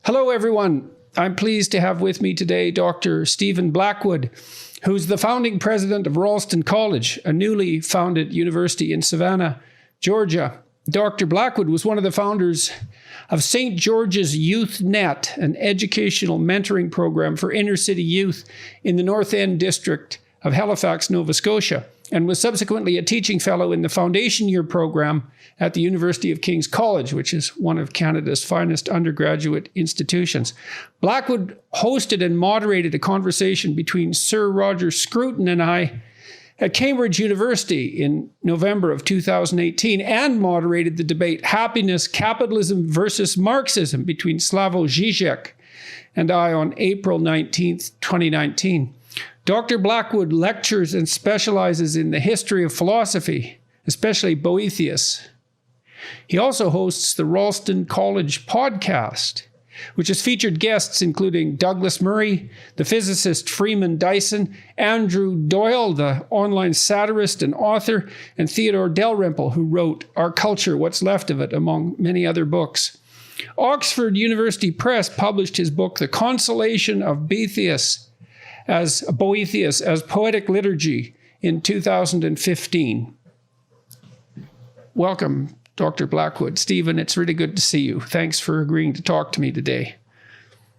Hello, everyone. I'm pleased to have with me today Dr. Stephen Blackwood, who's the founding president of Ralston College, a newly founded university in Savannah, Georgia. Dr. Blackwood was one of the founders of St. George's Youth Net, an educational mentoring program for inner city youth in the North End district of Halifax, Nova Scotia, and was subsequently a teaching fellow in the foundation year program at the University of King's College, which is one of Canada's finest undergraduate institutions. Blackwood hosted and moderated a conversation between Sir Roger Scruton and I at Cambridge University in November of 2018 and moderated the debate Happiness, Capitalism versus Marxism between Slavoj Žižek and I on April 19th, 2019. Dr. Blackwood lectures and specializes in the history of philosophy, especially Boethius. He also hosts the Ralston College podcast, which has featured guests including Douglas Murray, the physicist Freeman Dyson, Andrew Doyle, the online satirist and author, and Theodore Dalrymple, who wrote Our Culture, What's Left of It, among many other books. Oxford University Press published his book, The Consolation of Boethius as Poetic Liturgy in 2015. Welcome, Dr. Blackwood. Stephen, it's really good to see you. Thanks for agreeing to talk to me today.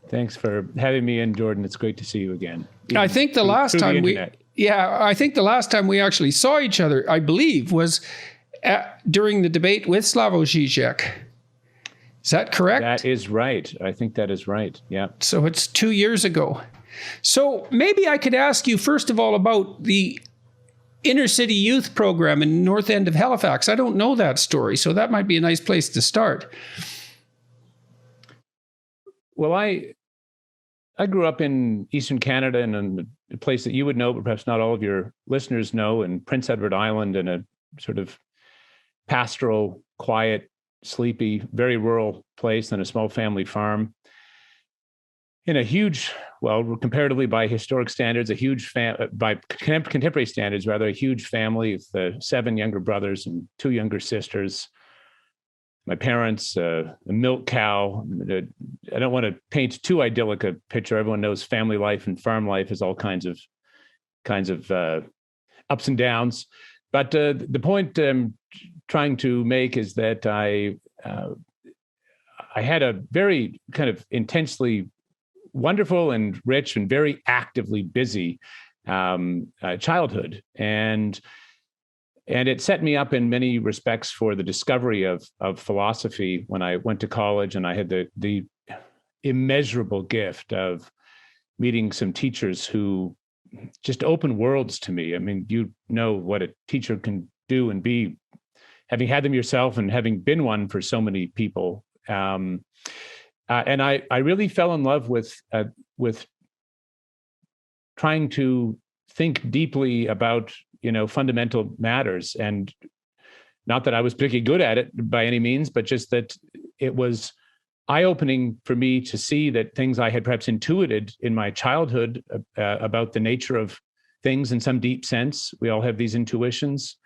Thanks for having me in, Jordan. It's great to see you again. I think the last time we actually saw each other, I believe, was during the debate with Slavoj Žižek. Is that correct? That is right. I think that is right. Yeah. So it's 2 years ago. So maybe I could ask you, first of all, about the inner city youth program in North End of Halifax. I don't know that story, so that might be a nice place to start. Well, I grew up in Eastern Canada in a place that you would know, but perhaps not all of your listeners know, in Prince Edward Island, in a sort of pastoral, quiet, sleepy, very rural place on a small family farm. In a huge, well, comparatively by historic standards, by contemporary standards, rather, a huge family with 7 younger brothers and 2 younger sisters. My parents, a milk cow. I don't want to paint too idyllic a picture. Everyone knows family life and farm life is all kinds of ups and downs. But the point I'm trying to make is that I had a very kind of intensely wonderful and rich and very actively busy childhood, and it set me up in many respects for the discovery of philosophy when I went to college, and I had the immeasurable gift of meeting some teachers who just opened worlds to me. I mean, you know what a teacher can do and be, having had them yourself and having been one for so many people. And I really fell in love with trying to think deeply about, fundamental matters. And not that I was particularly good at it by any means, but just that it was eye-opening for me to see that things I had perhaps intuited in my childhood about the nature of things in some deep sense. We all have these intuitions,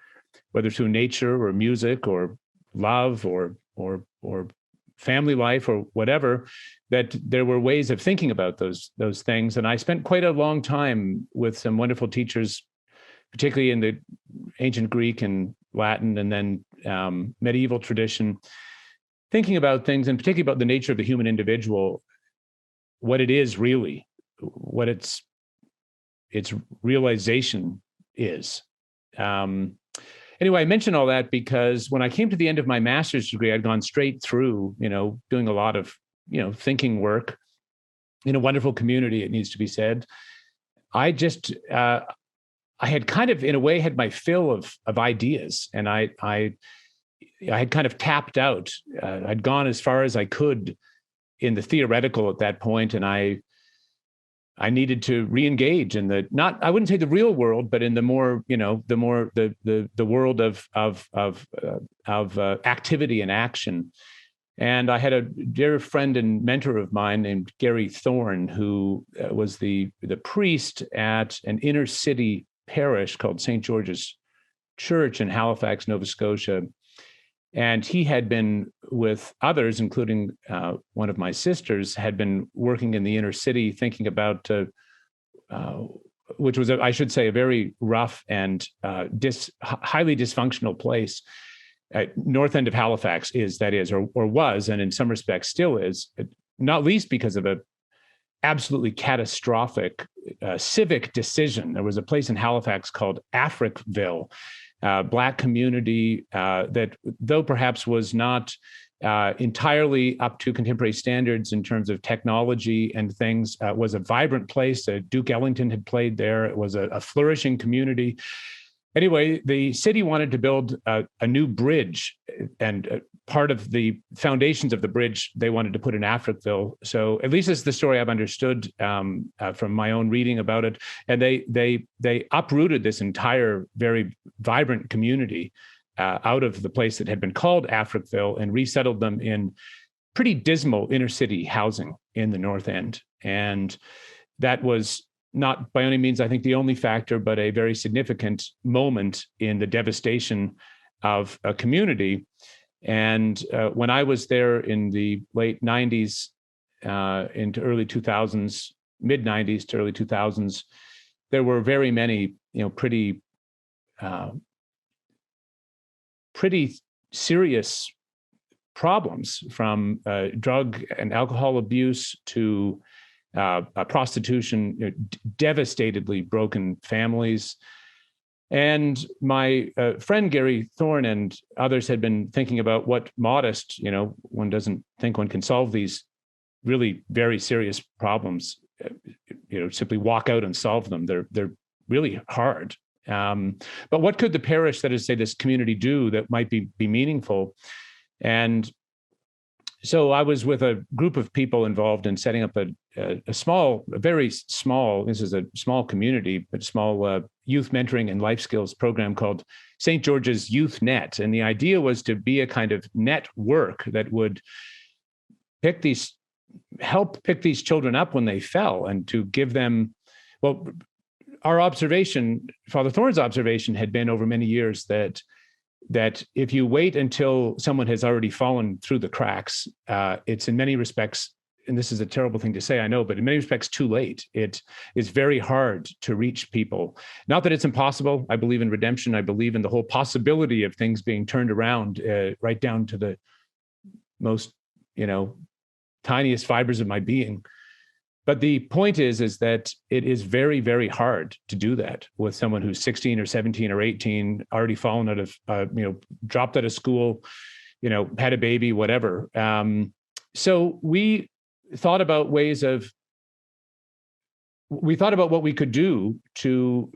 whether through nature or music or love or family life or whatever, that there were ways of thinking about those things. And I spent quite a long time with some wonderful teachers, particularly in the ancient Greek and Latin and then medieval tradition, thinking about things, and particularly about the nature of the human individual, what it is really, what its realization is. Anyway, I mention all that because when I came to the end of my master's degree, I'd gone straight through, doing a lot of, thinking work in a wonderful community, it needs to be said. I just, I had kind of, in a way, had my fill of ideas, and I had kind of tapped out. I'd gone as far as I could in the theoretical at that point, and I needed to re-engage in I wouldn't say the real world, but in the more, the world of activity and action. And I had a dear friend and mentor of mine named Gary Thorne, who was the priest at an inner city parish called St. George's Church in Halifax, Nova Scotia. And he had been with others, including one of my sisters, had been working in the inner city, thinking about, which was, I should say, a very rough and highly dysfunctional place. North end of Halifax or was, and in some respects still is, not least because of a absolutely catastrophic civic decision. There was a place in Halifax called Africville, Black community that, though perhaps was not entirely up to contemporary standards in terms of technology and things, was a vibrant place. Duke Ellington had played there. It was a flourishing community. Anyway, the city wanted to build a new bridge, and part of the foundations of the bridge they wanted to put in Africville. So at least it's the story I've understood from my own reading about it. And they uprooted this entire very vibrant community out of the place that had been called Africville and resettled them in pretty dismal inner city housing in the North End. And that was not by any means, I think, the only factor, but a very significant moment in the devastation of a community. And when I was there in the late 90s into early 2000s, mid 90s to early 2000s, there were very many, pretty serious problems, from drug and alcohol abuse to prostitution, devastatedly broken families. And my friend Gary Thorne and others had been thinking about what modest, one doesn't think one can solve these really very serious problems, simply walk out and solve them. They're really hard. But what could the parish, that is, say, this community, do that might be meaningful? And so I was with a group of people involved in setting up a very small, this is a small community, but small youth mentoring and life skills program called St. George's Youth Net. And the idea was to be a kind of network that would help pick these children up when they fell, and to give them, well, our observation, Father Thorne's observation, had been over many years that if you wait until someone has already fallen through the cracks, it's in many respects, and this is a terrible thing to say, I know, but in many respects too late. It is very hard to reach people. Not that it's impossible. I believe in redemption. I believe in the whole possibility of things being turned around right down to the most, tiniest fibers of my being. But the point is that it is very, very hard to do that with someone who's 16 or 17 or 18, already fallen out of, dropped out of school, had a baby, whatever. So we thought about what we could do to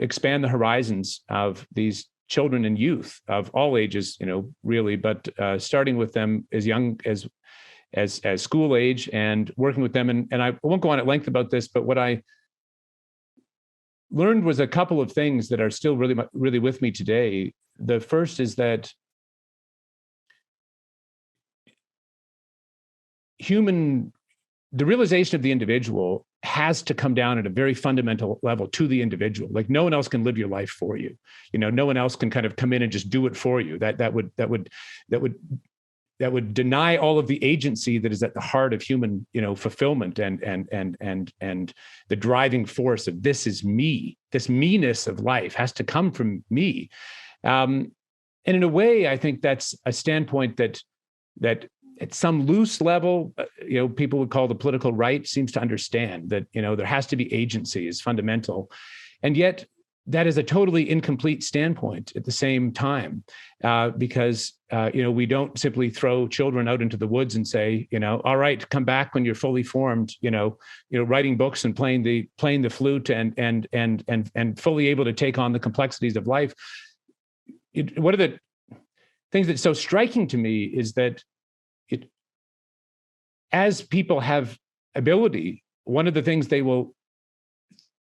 expand the horizons of these children and youth of all ages, really, but starting with them as young as school age and working with them. And I won't go on at length about this, but what I learned was a couple of things that are still really, really with me today. The first is that the realization of the individual has to come down at a very fundamental level to the individual. Like, no one else can live your life for you. No one else can kind of come in and just do it for you. That would deny all of the agency that is at the heart of human, fulfillment and the driving force of this is me. This me-ness of life has to come from me. And in a way, I think that's a standpoint that at some loose level, people would call the political right, seems to understand that, there has to be agency is fundamental. And yet that is a totally incomplete standpoint at the same time, because we don't simply throw children out into the woods and say, all right, come back when you're fully formed, writing books and playing the flute and fully able to take on the complexities of life. One of the things that's so striking to me is that as people have ability, one of the things they will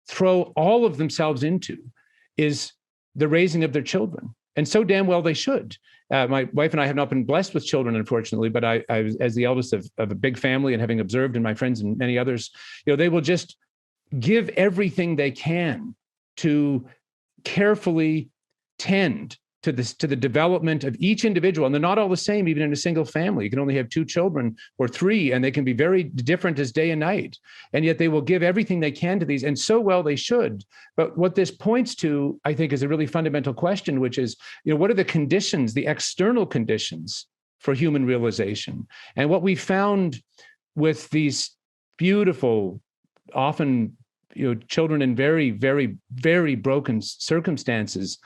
throw all of themselves into is the raising of their children. And so damn well they should. My wife and I have not been blessed with children, unfortunately, but I was, as the eldest of a big family, and having observed in my friends and many others, they will just give everything they can to carefully tend to the development of each individual. And they're not all the same, even in a single family. You can only have 2 children or 3, and they can be very different as day and night. And yet they will give everything they can to these, and so well they should. But what this points to, I think, is a really fundamental question, which is, what are the conditions, the external conditions for human realization? And what we found with these beautiful, often children in very, very, very broken circumstances,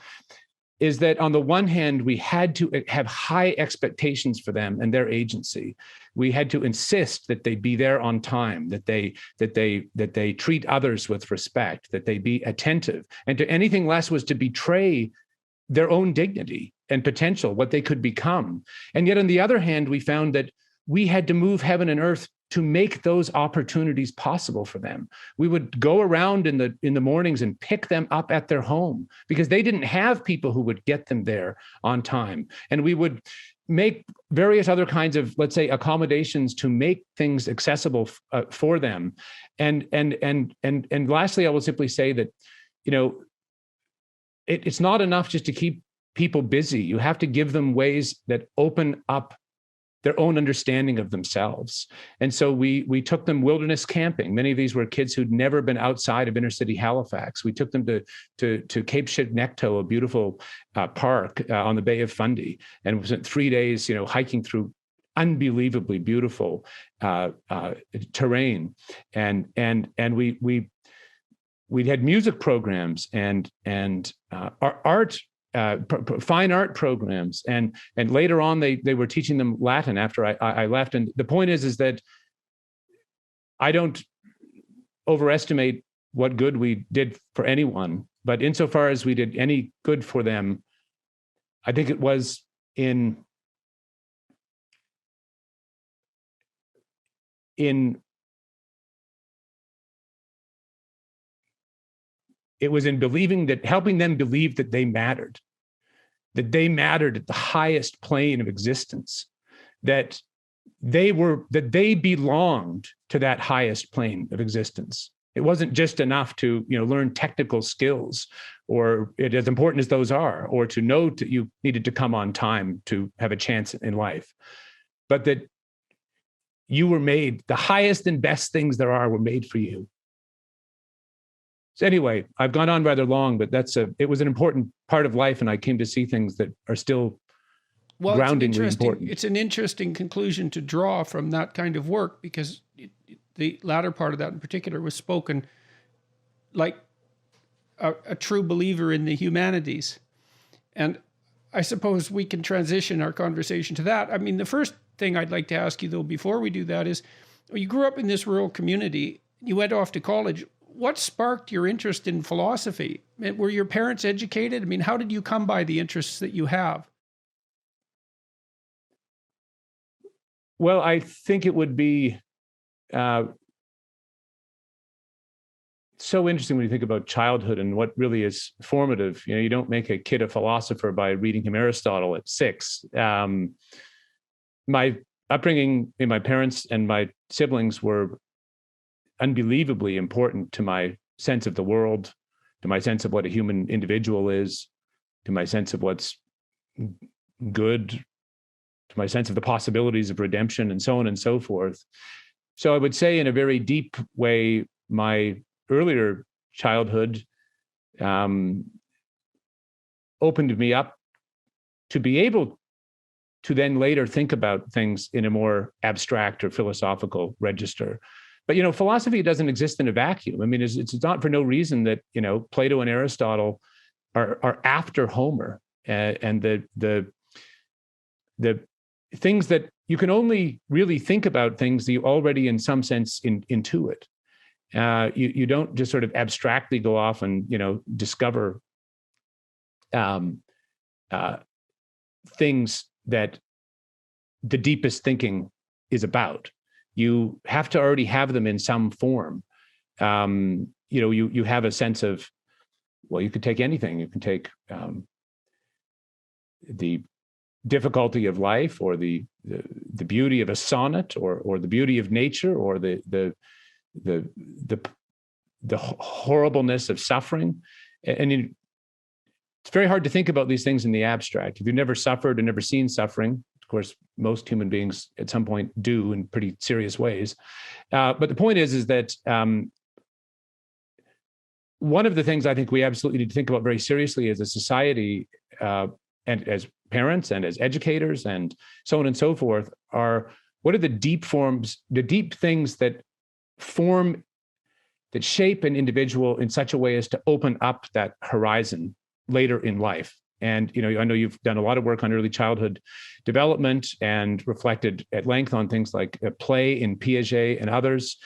is that on the one hand, we had to have high expectations for them and their agency. We had to insist that they be there on time, that they treat others with respect, that they be attentive. And to anything less was to betray their own dignity and potential, what they could become. And yet, on the other hand, we found that we had to move heaven and earth to make those opportunities possible for them. We would go around in the mornings and pick them up at their home because they didn't have people who would get them there on time. And we would make various other kinds of, let's say, accommodations to make things accessible for them. And lastly, I will simply say that, it's not enough just to keep people busy. You have to give them ways that open up their own understanding of themselves. And so we took them wilderness camping. Many of these were kids who'd never been outside of inner city Halifax. We took them to Cape Shitnekto, a beautiful park on the Bay of Fundy, and we spent 3 days, hiking through unbelievably beautiful terrain. And we had music programs and art. Fine art programs, and later on they were teaching them Latin after I left. And the point is that I don't overestimate what good we did for anyone, but insofar as we did any good for them, I think it was in believing that, helping them believe that they mattered at the highest plane of existence, that they belonged to that highest plane of existence. It wasn't just enough to, learn technical skills, or as important as those are, or to know that you needed to come on time to have a chance in life, but that you were made, the highest and best things there are were made for you. So anyway, I've gone on rather long, but it was an important part of life, and I came to see things that are still groundingly important. It's an interesting conclusion to draw from that kind of work, because the latter part of that in particular was spoken like a true believer in the humanities. And I suppose we can transition our conversation to that. I mean, the first thing I'd like to ask you, though, before we do that is, you grew up in this rural community, you went off to college. What sparked your interest in philosophy? Were your parents educated? I mean, how did you come by the interests that you have? Well, I think it would be so interesting when you think about childhood and what really is formative. You don't make a kid a philosopher by reading him Aristotle at 6. My upbringing, my parents and my siblings were unbelievably important to my sense of the world, to my sense of what a human individual is, to my sense of what's good, to my sense of the possibilities of redemption, and so on and so forth. So I would say, in a very deep way, my earlier childhood opened me up to be able to then later think about things in a more abstract or philosophical register. But, philosophy doesn't exist in a vacuum. I mean, it's not for no reason that, Plato and Aristotle are after Homer, and the things that you can only really think about things that you already, in some sense, intuit. You don't just sort of abstractly go off and, discover things that the deepest thinking is about. You have to already have them in some form. You have a sense of, well, you could take anything. You can take the difficulty of life, or the beauty of a sonnet, or the beauty of nature, or the horribleness of suffering, and it's very hard to think about these things in the abstract. If you've never suffered or never seen suffering, of course, most human beings at some point do in pretty serious ways. But the point is that one of the things I think we absolutely need to think about very seriously as a society, and as parents and as educators and so on and so forth, are what are the deep forms, the deep things that shape an individual in such a way as to open up that horizon later in life. And, I know you've done a lot of work on early childhood development and reflected at length on things like play in Piaget and others.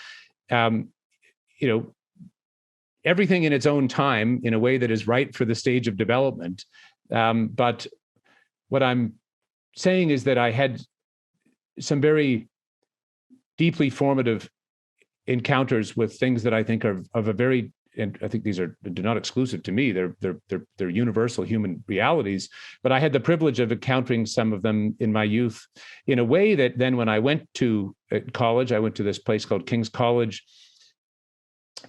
Everything in its own time in a way that is right for the stage of development. But what I'm saying is that I had some very deeply formative encounters with things that I think are of a very, and I think they're not exclusive to me. They're universal human realities. But I had the privilege of encountering some of them in my youth in a way that then when I went to college, I went to this place called King's College,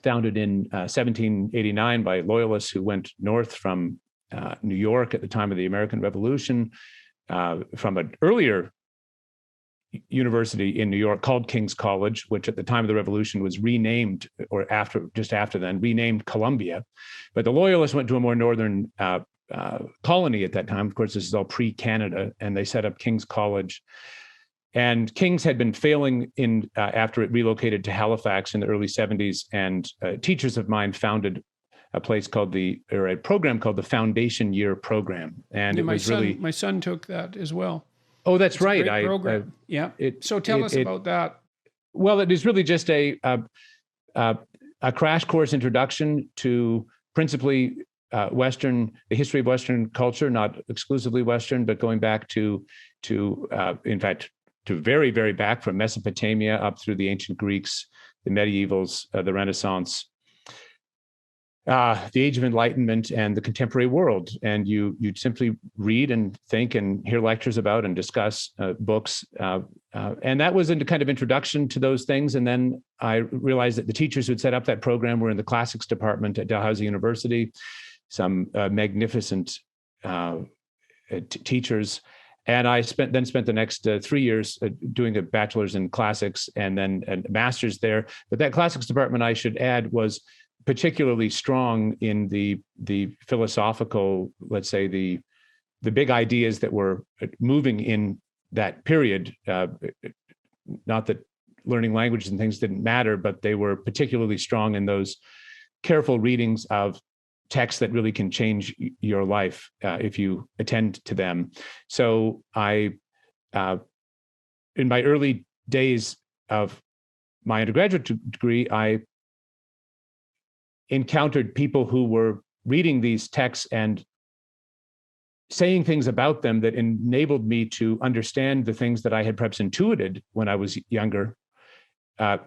founded in 1789 by loyalists who went north from New York at the time of the American Revolution, from an earlier university in New York called King's College, which at the time of the Revolution was renamed, or just after then, renamed Columbia. But the Loyalists went to a more northern colony at that time. Of course, this is all pre-Canada, and they set up King's College. And King's had been failing after it relocated to Halifax in the early 70s, and teachers of mine founded a program called the Foundation Year Program. And my son took that as well. Oh, that's it's right. A great program. So tell us about that. Well, it is really just a crash course introduction to principally the history of Western culture, not exclusively Western, but going back to in fact, to very, very back from Mesopotamia up through the ancient Greeks, the medievals, the Renaissance, the Age of Enlightenment, and the contemporary world. And you simply read and think and hear lectures about and discuss books. And that was a kind of introduction to those things. And then I realized that the teachers who had set up that program were in the classics department at Dalhousie University, some magnificent teachers. And I spent the next 3 years doing a bachelor's in classics and then a master's there. But that classics department, I should add, was particularly strong in the philosophical, let's say the big ideas that were moving in that period. Not that learning languages and things didn't matter, but they were particularly strong in those careful readings of texts that really can change your life if you attend to them. So I, in my early days of my undergraduate degree, I encountered people who were reading these texts and saying things about them that enabled me to understand the things that I had perhaps intuited when I was younger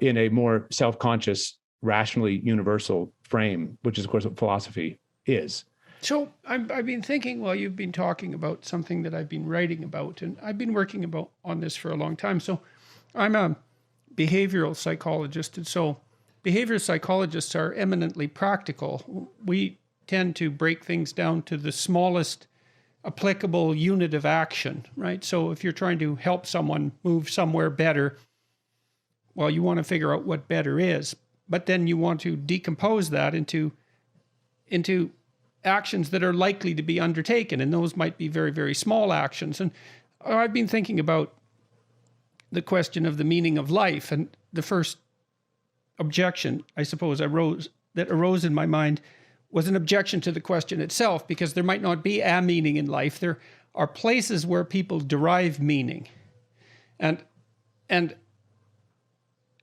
in a more self-conscious, rationally universal frame, which is, of course, what philosophy is. So I've been thinking while you've been talking about something that I've been writing about, and I've been working on this for a long time. So I'm a behavioral psychologist, and so behavioral psychologists are eminently practical. We tend to break things down to the smallest applicable unit of action, right? So if you're trying to help someone move somewhere better, well, you want to figure out what better is, but then you want to decompose that into actions that are likely to be undertaken, and those might be very, very small actions. And I've been thinking about the question of the meaning of life, and the first objection, I suppose, arose in my mind was an objection to the question itself, because there might not be a meaning in life. There are places where people derive meaning, and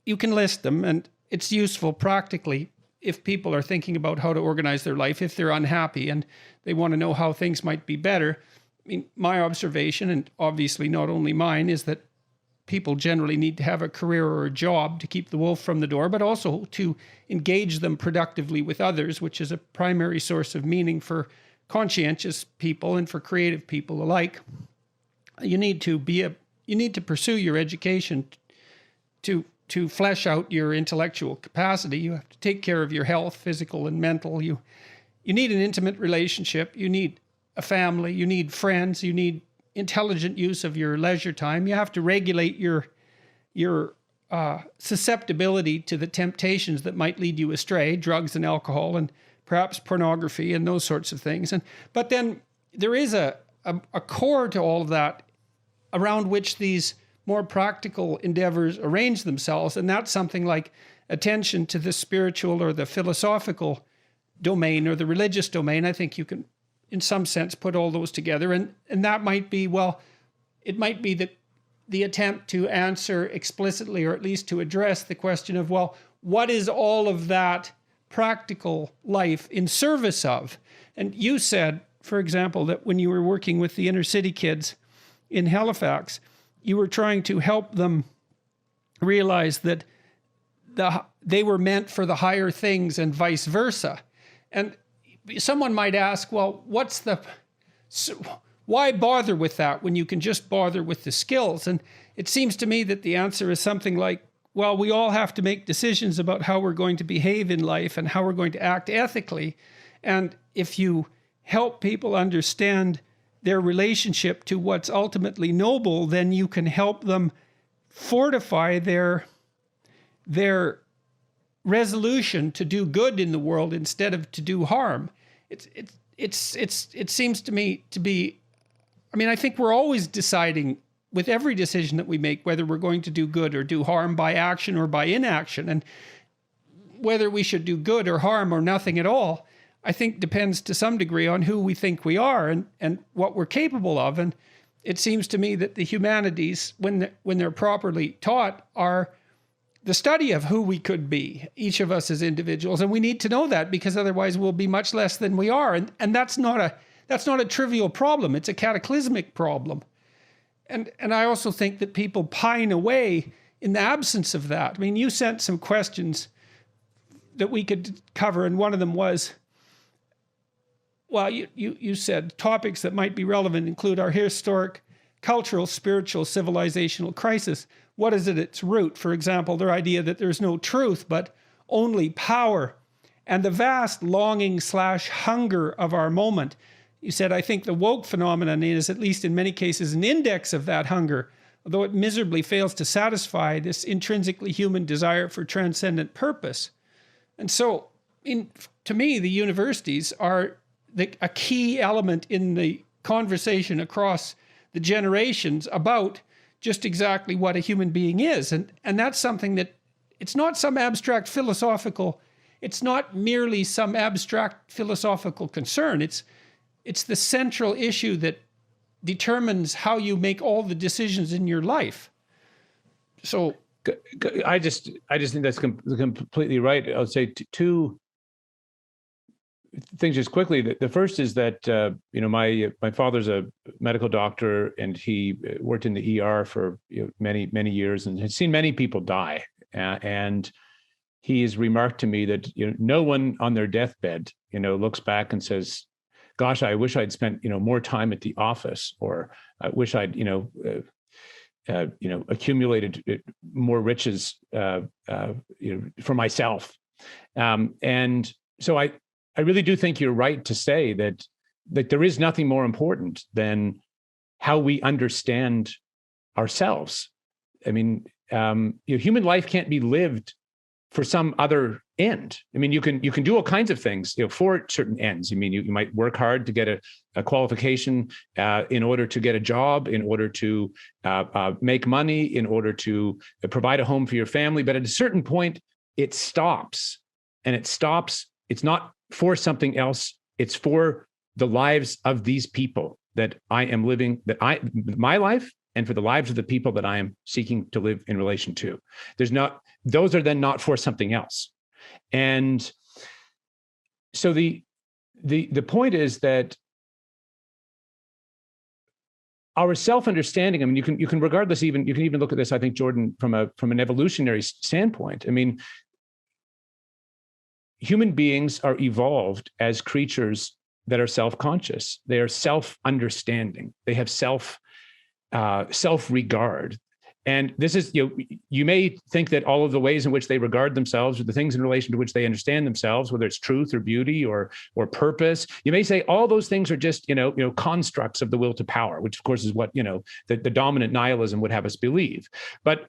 you can list them, and it's useful practically if people are thinking about how to organize their life, if they're unhappy and they want to know how things might be better. I mean, my observation, and obviously not only mine, is that people generally need to have a career or a job to keep the wolf from the door, but also to engage them productively with others, which is a primary source of meaning for conscientious people and for creative people alike. You need to pursue your education to flesh out your intellectual capacity. You have to take care of your health, physical and mental. You need an intimate relationship. You need a family, you need friends, you need intelligent use of your leisure time. You have to regulate your susceptibility to the temptations that might lead you astray, drugs and alcohol and perhaps pornography and those sorts of things. But then there is a core to all of that around which these more practical endeavors arrange themselves. And that's something like attention to the spiritual or the philosophical domain or the religious domain. I think you can, in some sense, put all those together. And that might be, well, it might be the attempt to answer explicitly, or at least to address the question of, well, what is all of that practical life in service of? And you said, for example, that when you were working with the inner city kids in Halifax, you were trying to help them realize that they were meant for the higher things and vice versa. And someone might ask, well, why bother with that when you can just bother with the skills? And it seems to me that the answer is something like, well, we all have to make decisions about how we're going to behave in life and how we're going to act ethically. And if you help people understand their relationship to what's ultimately noble, then you can help them fortify their resolution to do good in the world instead of to do harm. It seems to me to be, I mean, I think we're always deciding with every decision that we make whether we're going to do good or do harm by action or by inaction. And whether we should do good or harm or nothing at all, I think depends to some degree on who we think we are and what we're capable of. And it seems to me that the humanities, when they're properly taught, are the study of who we could be, each of us as individuals. And we need to know that, because otherwise we'll be much less than we are. And that's not a trivial problem. It's a cataclysmic problem. And I also think that people pine away in the absence of that. I mean, you sent some questions that we could cover, and one of them was, well, you said topics that might be relevant include our historic, cultural, spiritual, civilizational crisis. What is at its root? For example, their idea that there's no truth, but only power, and the vast longing/hunger of our moment. You said, I think the woke phenomenon is, at least in many cases, an index of that hunger, although it miserably fails to satisfy this intrinsically human desire for transcendent purpose. And so, to me, the universities are a key element in the conversation across the generations about just exactly what a human being is. And that's something that, it's not some abstract philosophical, it's not merely some abstract philosophical concern. It's the central issue that determines how you make all the decisions in your life. So I just think that's completely right. I'll say two things just quickly. The first is that my father's a medical doctor, and he worked in the ER for many years and had seen many people die. And he has remarked to me that no one on their deathbed looks back and says, gosh, I wish I'd spent more time at the office, or I wish I'd accumulated more riches for myself. And so I really do think you're right to say that there is nothing more important than how we understand ourselves. I mean, human life can't be lived for some other end. I mean, you can do all kinds of things for certain ends. I mean, you might work hard to get a qualification in order to get a job, in order to make money, in order to provide a home for your family. But at a certain point, it stops, and it stops. It's not for something else. It's for the lives of these people that I am living, my life, and for the lives of the people that I am seeking to live in relation to. Those are then not for something else. And so the point is that our self-understanding, I mean, you can regard this, you can even look at this, I think, Jordan, from an evolutionary standpoint. I mean, human beings are evolved as creatures that are self-conscious. They are self-understanding. They have self-regard. And this is, you may think that all of the ways in which they regard themselves, or the things in relation to which they understand themselves, whether it's truth or beauty or purpose, you may say all those things are just, constructs of the will to power, which of course is what, the dominant nihilism would have us believe. But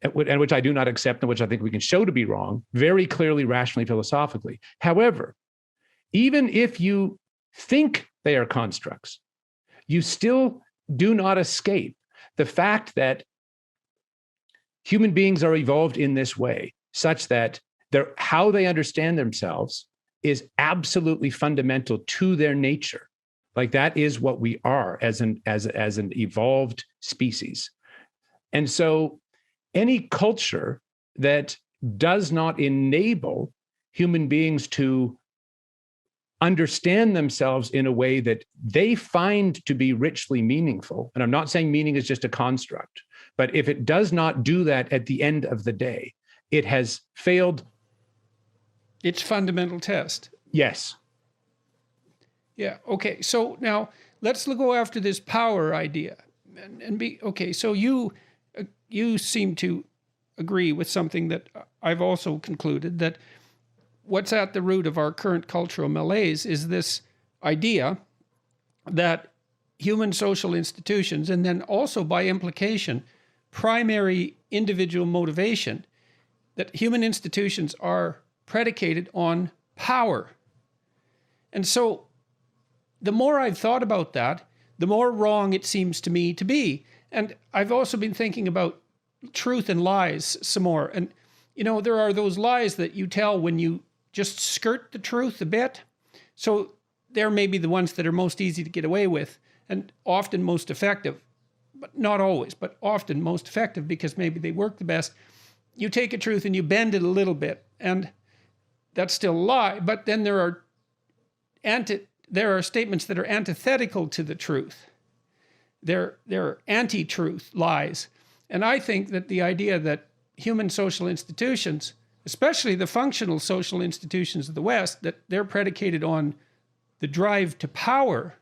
and which I do not accept, and which I think we can show to be wrong, very clearly, rationally, philosophically. However, even if you think they are constructs, you still do not escape the fact that human beings are evolved in this way, such that how they understand themselves is absolutely fundamental to their nature. Like, that is what we are as an evolved species. And so any culture that does not enable human beings to understand themselves in a way that they find to be richly meaningful, and I'm not saying meaning is just a construct, but if it does not do that at the end of the day, it has failed its fundamental test. Yes. Yeah. Okay. So now let's go after this power idea, and be okay. So you seem to agree with something that I've also concluded, that what's at the root of our current cultural malaise is this idea that human social institutions, and then also by implication, primary individual motivation, that human institutions are predicated on power. And so the more I've thought about that, the more wrong it seems to me to be. And I've also been thinking about truth and lies some more. And, there are those lies that you tell when you just skirt the truth a bit. So they're maybe the ones that are most easy to get away with, and often most effective, but not always, but often most effective because maybe they work the best. You take a truth and you bend it a little bit, and that's still a lie. But then there are statements that are antithetical to the truth. They're anti-truth lies. And I think that the idea that human social institutions, especially the functional social institutions of the West, that they're predicated on the drive to power,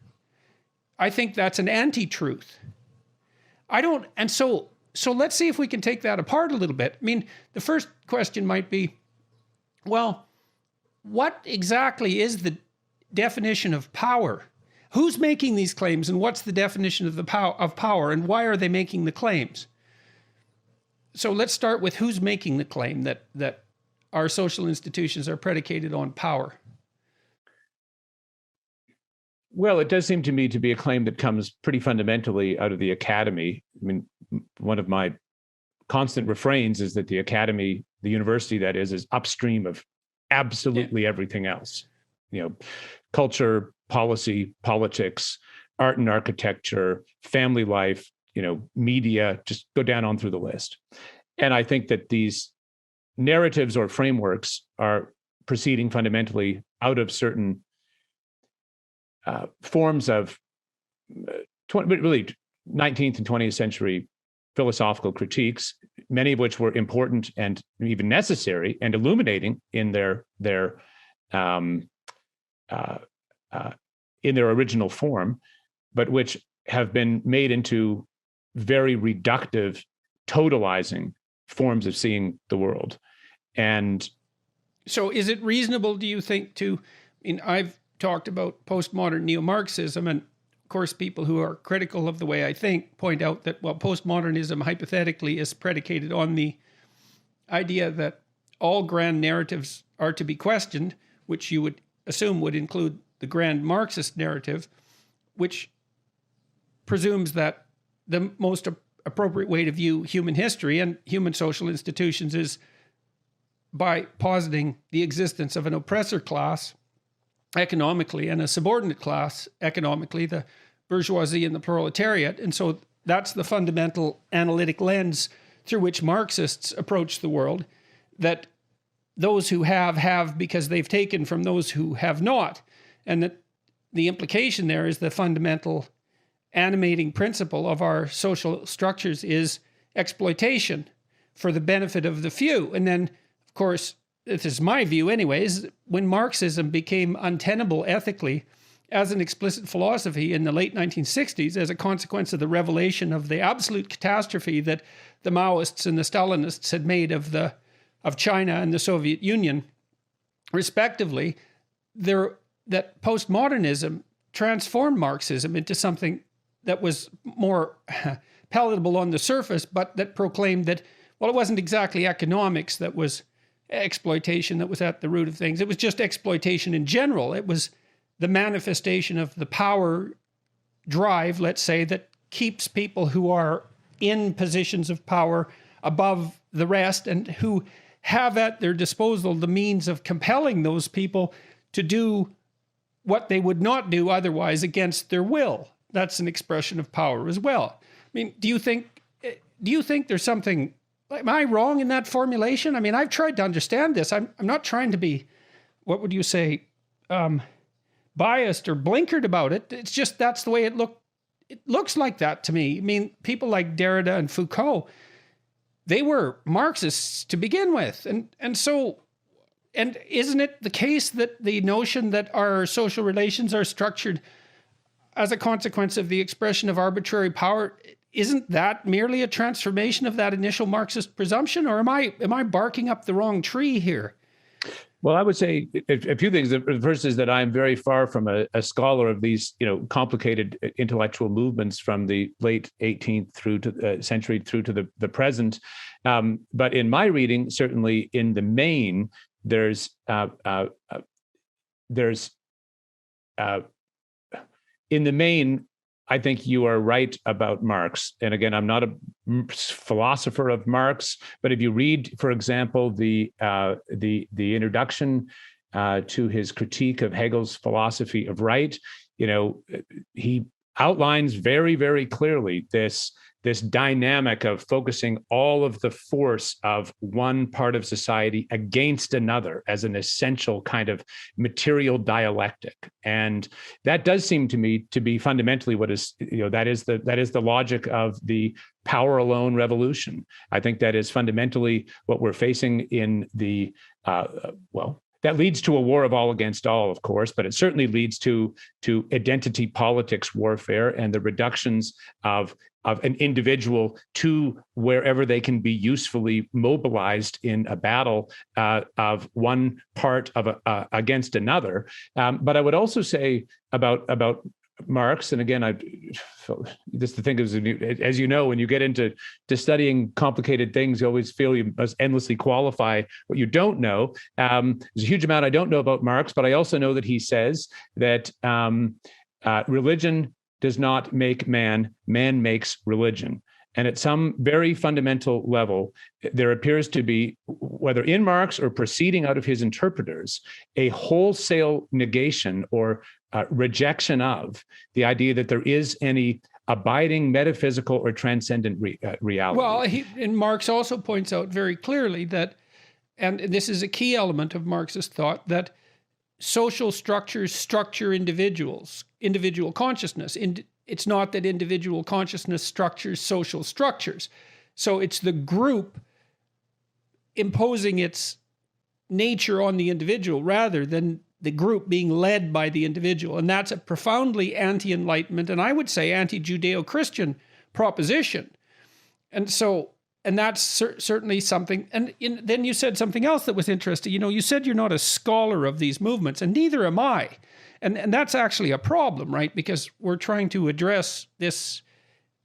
I think that's an anti-truth. So let's see if we can take that apart a little bit. I mean, the first question might be, well, what exactly is the definition of power? Who's making these claims, and what's the definition of power, and why are they making the claims? So let's start with who's making the claim that our social institutions are predicated on power. Well, it does seem to me to be a claim that comes pretty fundamentally out of the academy. I mean, one of my constant refrains is that the academy, the university that is upstream of absolutely everything else. Culture, policy, politics, art and architecture, family life, media, just go down on through the list. And I think that these narratives or frameworks are proceeding fundamentally out of certain forms of really 19th and 20th century philosophical critiques, many of which were important and even necessary and illuminating in their original form, but which have been made into very reductive, totalizing forms of seeing the world. And so is it reasonable, do you think, I've talked about postmodern neo-Marxism, and of course people who are critical of the way I think point out that, well, postmodernism hypothetically is predicated on the idea that all grand narratives are to be questioned, which you would assume would include the grand Marxist narrative, which presumes that the most appropriate way to view human history and human social institutions is by positing the existence of an oppressor class economically and a subordinate class economically, the bourgeoisie and the proletariat. And so that's the fundamental analytic lens through which Marxists approach the world, that those who have because they've taken from those who have not. And that the implication there is the fundamental animating principle of our social structures is exploitation for the benefit of the few. And then, of course, this is my view anyways, when Marxism became untenable ethically as an explicit philosophy in the late 1960s as a consequence of the revelation of the absolute catastrophe that the Maoists and the Stalinists had made of China and the Soviet Union, respectively, that postmodernism transformed Marxism into something that was more palatable on the surface, but that proclaimed that, well, it wasn't exactly economics that was exploitation that was at the root of things. It was just exploitation in general. It was the manifestation of the power drive, let's say, that keeps people who are in positions of power above the rest and who have at their disposal the means of compelling those people to do what they would not do otherwise against their will. That's an expression of power as well. I mean, do you think there's something, am I wrong in that formulation? I mean, I've tried to understand this. I'm not trying to be, what would you say, biased or blinkered about it. It's just that's the way it looks like that to me. I mean, people like Derrida and Foucault, they were Marxists to begin with. And so, and isn't it the case that the notion that our social relations are structured as a consequence of the expression of arbitrary power, isn't that merely a transformation of that initial Marxist presumption? Or am I barking up the wrong tree here? Well, I would say a few things. The first is that I'm very far from a scholar of these, complicated intellectual movements from the late 18th century through to the present. But in my reading, certainly in the main, there's in the main, I think you are right about Marx. And again, I'm not a philosopher of Marx, but if you read, for example, the introduction to his critique of Hegel's philosophy of right, he outlines very, very clearly this dynamic of focusing all of the force of one part of society against another as an essential kind of material dialectic. And that does seem to me to be fundamentally what is, that is the logic of the power alone revolution. I think that is fundamentally what we're facing in the, that leads to a war of all against all, of course, but it certainly leads to identity politics warfare and the reductions of an individual to wherever they can be usefully mobilized in a battle of one part of against another. But I would also say about Marx, and again, just the thing is, as you know, when you get into studying complicated things, you always feel you must endlessly qualify what you don't know. There's a huge amount I don't know about Marx, but I also know that he says that religion does not make man, man makes religion. And at some very fundamental level, there appears to be, whether in Marx or proceeding out of his interpreters, a wholesale negation or rejection of the idea that there is any abiding metaphysical or transcendent reality. Well, and Marx also points out very clearly that, and this is a key element of Marxist thought, that social structures structure individual consciousness. It's not that individual consciousness structures social structures. So it's the group imposing its nature on the individual rather than the group being led by the individual. And that's a profoundly anti-Enlightenment, and I would say anti-Judeo-Christian proposition. And that's certainly something. And then you said something else that was interesting. You said you're not a scholar of these movements, and neither am I. And that's actually a problem, right? Because we're trying to address this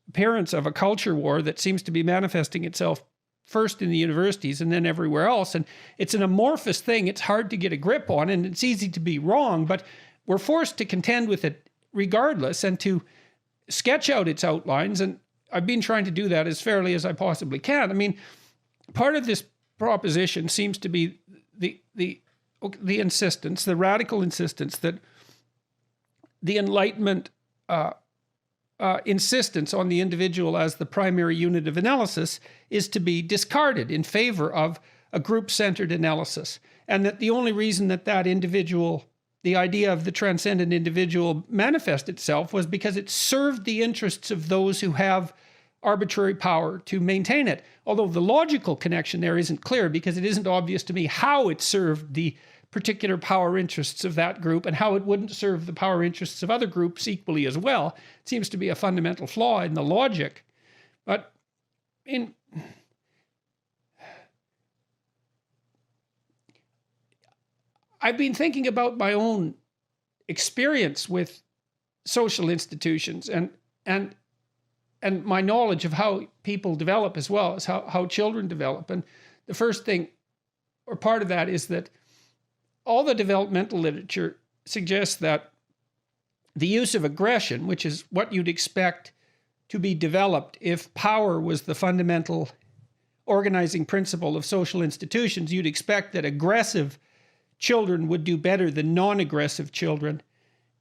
appearance of a culture war that seems to be manifesting itself first in the universities and then everywhere else. And it's an amorphous thing. It's hard to get a grip on, and it's easy to be wrong, but we're forced to contend with it regardless and to sketch out its outlines. And I've been trying to do that as fairly as I possibly can. I mean, part of this proposition seems to be the insistence, the radical insistence that the Enlightenment insistence on the individual as the primary unit of analysis is to be discarded in favor of a group-centered analysis. And that the only reason that individual, the idea of the transcendent individual manifest itself was because it served the interests of those who have arbitrary power to maintain it. Although the logical connection there isn't clear because it isn't obvious to me how it served the particular power interests of that group and how it wouldn't serve the power interests of other groups equally as well. It seems to be a fundamental flaw in the logic. But I've been thinking about my own experience with social institutions and my knowledge of how people develop as well as how children develop. And the first thing, or part of that, is that all the developmental literature suggests that the use of aggression, which is what you'd expect to be developed if power was the fundamental organizing principle of social institutions, you'd expect that aggressive children would do better than non-aggressive children.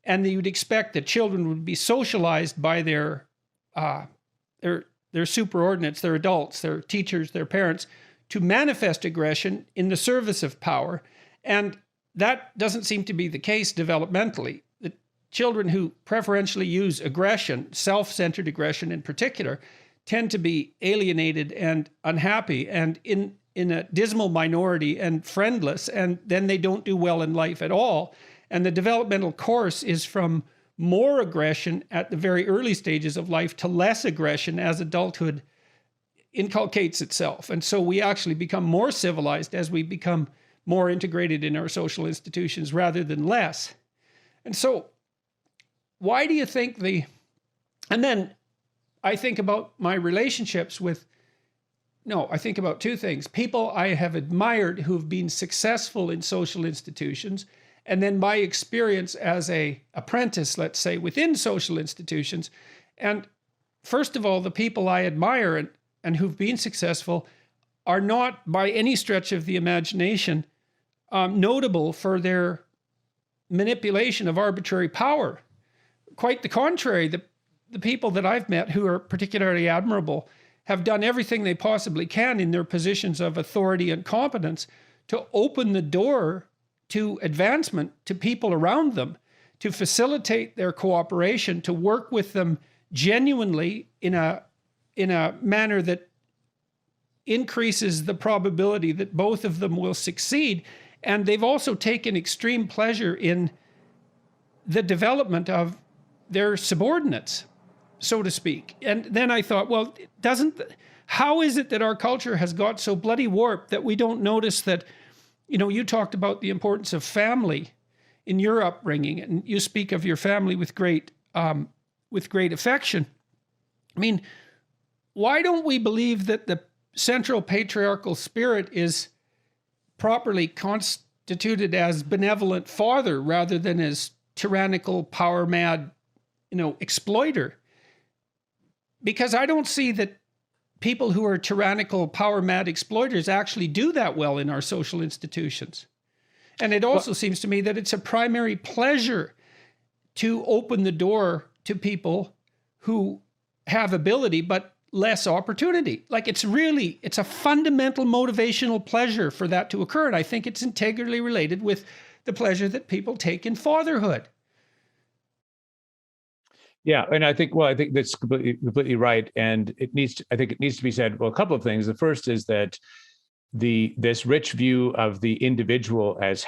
And you'd expect that children would be socialized by their superordinates, their adults, their teachers, their parents, to manifest aggression in the service of power. And that doesn't seem to be the case developmentally. The children who preferentially use aggression, self-centered aggression in particular, tend to be alienated and unhappy and in a dismal minority and friendless, and then they don't do well in life at all. And the developmental course is from more aggression at the very early stages of life to less aggression as adulthood inculcates itself. And so we actually become more civilized as we become more integrated in our social institutions rather than less. And so why do you think and then I think about my relationships I think about two things. People I have admired who have been successful in social institutions, and then my experience as an apprentice, let's say, within social institutions. And first of all, the people I admire and who've been successful are not by any stretch of the imagination notable for their manipulation of arbitrary power. Quite the contrary, the people that I've met who are particularly admirable have done everything they possibly can in their positions of authority and competence to open the door to advancement to people around them, to facilitate their cooperation, to work with them genuinely in a manner that increases the probability that both of them will succeed. And they've also taken extreme pleasure in the development of their subordinates, so to speak. And then I thought, well, how is it that our culture has got so bloody warped that we don't notice that, you talked about the importance of family in your upbringing, and you speak of your family with great affection. I mean, why don't we believe that the central patriarchal spirit is properly constituted as benevolent father rather than as tyrannical, power-mad, exploiter? Because I don't see that people who are tyrannical, power-mad exploiters actually do that well in our social institutions. And it also seems to me that it's a primary pleasure to open the door to people who have ability but less opportunity. Like it's a fundamental motivational pleasure for that to occur. And I think it's integrally related with the pleasure that people take in fatherhood. Yeah, and I think that's completely right, and I think it needs to be said. Well, a couple of things. The first is that this rich view of the individual as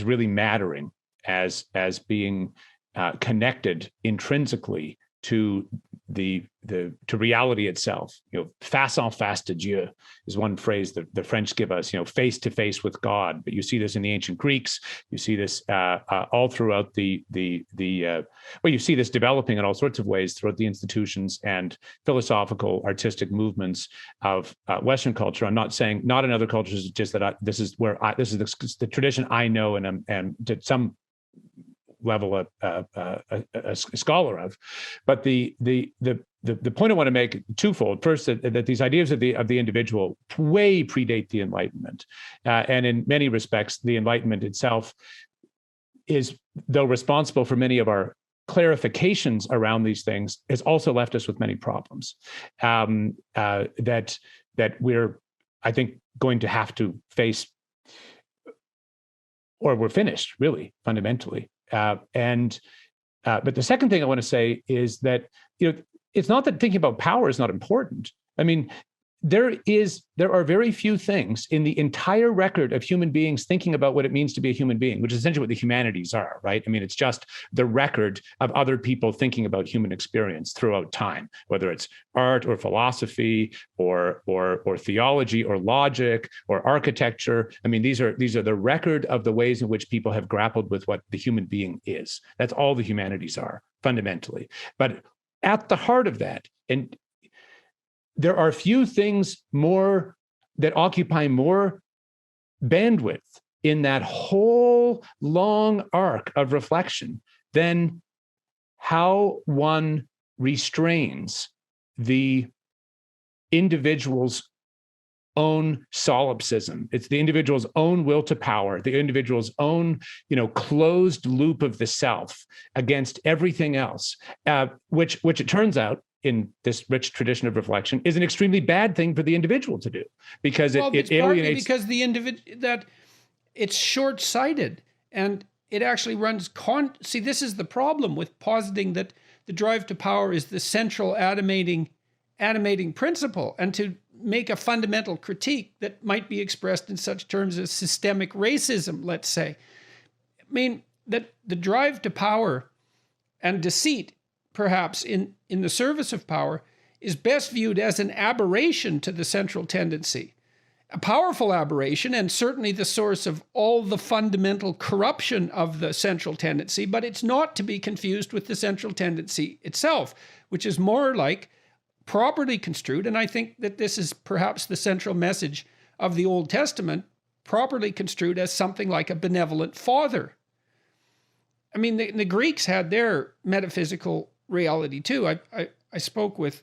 really mattering, as being connected intrinsically to to reality itself. Face en face de Dieu is one phrase that the French give us. Face to face with God. But you see this in the ancient Greeks. You see this all throughout you see this developing in all sorts of ways throughout the institutions and philosophical, artistic movements of Western culture. I'm not saying not in other cultures, just that this is the tradition I know and am to some level a scholar of. But the point I want to make twofold. First, that these ideas of the individual way predate the Enlightenment, and in many respects, the Enlightenment itself is, though responsible for many of our clarifications around these things, has also left us with many problems that we're, I think, going to have to face, or we're finished, really, fundamentally. But the second thing I want to say is that it's not that thinking about power is not important. I mean, there are very few things in the entire record of human beings thinking about what it means to be a human being, which is essentially what the humanities are, right? I mean, it's just the record of other people thinking about human experience throughout time, whether it's art or philosophy or theology or logic or architecture. I mean, these are the record of the ways in which people have grappled with what the human being is. That's all the humanities are fundamentally. But at the heart of that, and there are few things more that occupy more bandwidth in that whole long arc of reflection than how one restrains the individual's own solipsism. It's the individual's own will to power, the individual's own, closed loop of the self against everything else, which it turns out, in this rich tradition of reflection, is an extremely bad thing for the individual to do, because it alienates. Because that it's short-sighted, and it actually runs See, this is the problem with positing that the drive to power is the central animating principle, and to make a fundamental critique that might be expressed in such terms as systemic racism, let's say. I mean, that the drive to power and deceit, perhaps in the service of power, is best viewed as an aberration to the central tendency. A powerful aberration, and certainly the source of all the fundamental corruption of the central tendency, but it's not to be confused with the central tendency itself, which is more like properly construed, and I think that this is perhaps the central message of the Old Testament, properly construed as something like a benevolent father. I mean, the Greeks had their metaphysical reality too. I spoke with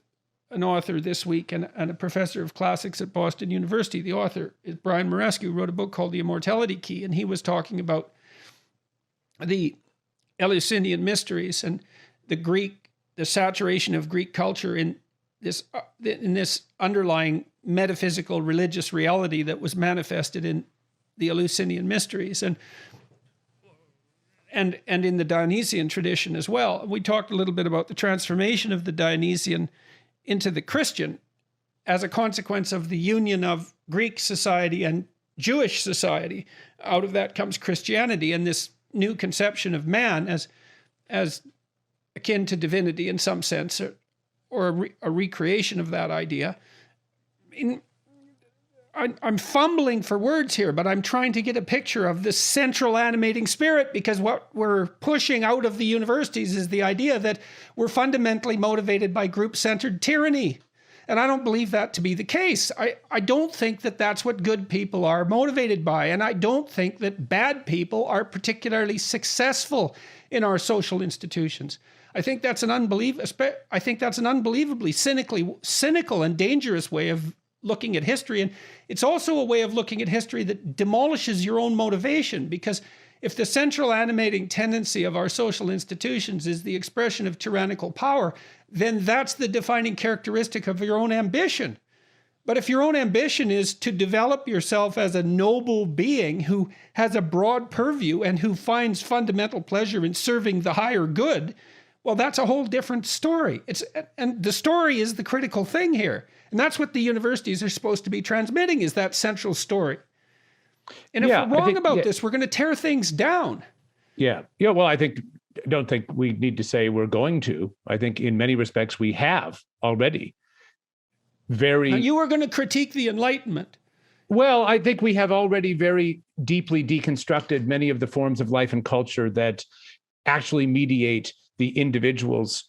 an author this week and a professor of classics at Boston University. The author is Brian Marescu, who wrote a book called The Immortality Key, and he was talking about the Eleusinian mysteries and the saturation of Greek culture in this underlying metaphysical religious reality that was manifested in the Eleusinian mysteries and in the Dionysian tradition as well. We talked a little bit about the transformation of the Dionysian into the Christian as a consequence of the union of Greek society and Jewish society. Out of that comes Christianity and this new conception of man as akin to divinity in some sense, or a recreation of that idea. I'm fumbling for words here, but I'm trying to get a picture of the central animating spirit, because what we're pushing out of the universities is the idea that we're fundamentally motivated by group-centered tyranny. And I don't believe that to be the case. I don't think that that's what good people are motivated by. And I don't think that bad people are particularly successful in our social institutions. I think that's an unbelievably cynical and dangerous way of looking at history. And it's also a way of looking at history that demolishes your own motivation, because if the central animating tendency of our social institutions is the expression of tyrannical power, then that's the defining characteristic of your own ambition. But if your own ambition is to develop yourself as a noble being who has a broad purview and who finds fundamental pleasure in serving the higher good, well, that's a whole different story. And the story is the critical thing here. And that's what the universities are supposed to be transmitting, is that central story. And if we're wrong about this, we're going to tear things down. Yeah. Well, I don't think we need to say we're going to. I think in many respects we have already. Now, you were going to critique the Enlightenment. Well, I think we have already very deeply deconstructed many of the forms of life and culture that actually mediate the individual's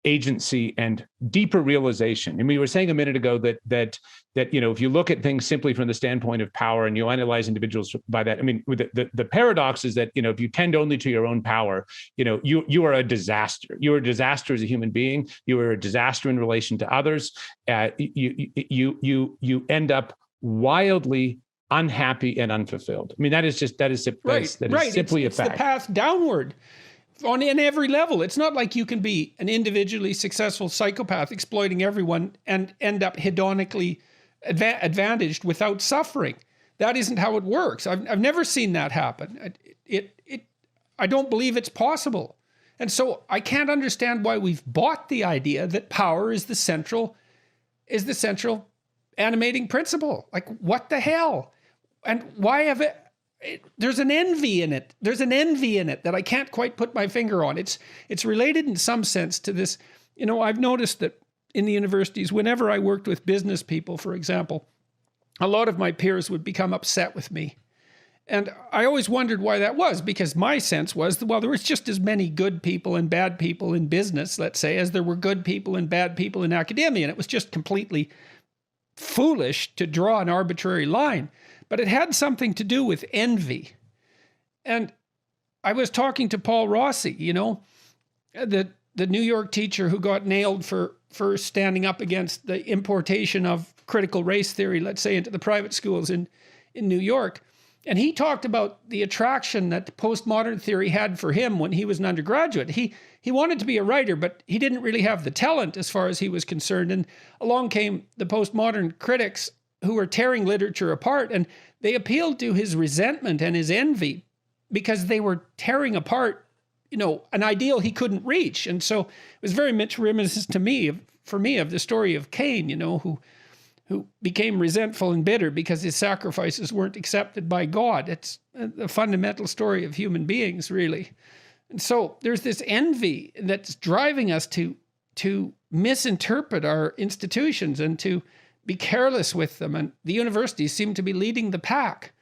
agency and deeper realization. And we were saying a minute ago that if you look at things simply from the standpoint of power and you analyze individuals by that, I mean, the paradox is that if you tend only to your own power, you are a disaster. You are a disaster as a human being. You are a disaster in relation to others. You end up wildly unhappy and unfulfilled. I mean, that is simply a fact. It's the path downward. In every level. It's not like you can be an individually successful psychopath exploiting everyone and end up hedonically advantaged without suffering. That isn't how it works. I've never seen that happen. I don't believe it's possible. And so I can't understand why we've bought the idea that power is the central animating principle. Like, what the hell? And why have there's an envy in it. There's an envy in it that I can't quite put my finger on. It's related in some sense to this. I've noticed that in the universities, whenever I worked with business people, for example, a lot of my peers would become upset with me. And I always wondered why that was, because my sense was, well, there was just as many good people and bad people in business, let's say, as there were good people and bad people in academia. And it was just completely foolish to draw an arbitrary line. But it had something to do with envy. And I was talking to Paul Rossi, the New York teacher who got nailed for standing up against the importation of critical race theory, let's say, into the private schools in New York. And he talked about the attraction that postmodern theory had for him when he was an undergraduate. He wanted to be a writer, but he didn't really have the talent as far as he was concerned. And along came the postmodern critics who were tearing literature apart, and they appealed to his resentment and his envy because they were tearing apart, an ideal he couldn't reach. And so it was very much reminiscent to me, for me, of the story of Cain, who became resentful and bitter because his sacrifices weren't accepted by God. It's a fundamental story of human beings, really. And so there's this envy that's driving us to misinterpret our institutions and to be careless with them. And the universities seem to be leading the pack.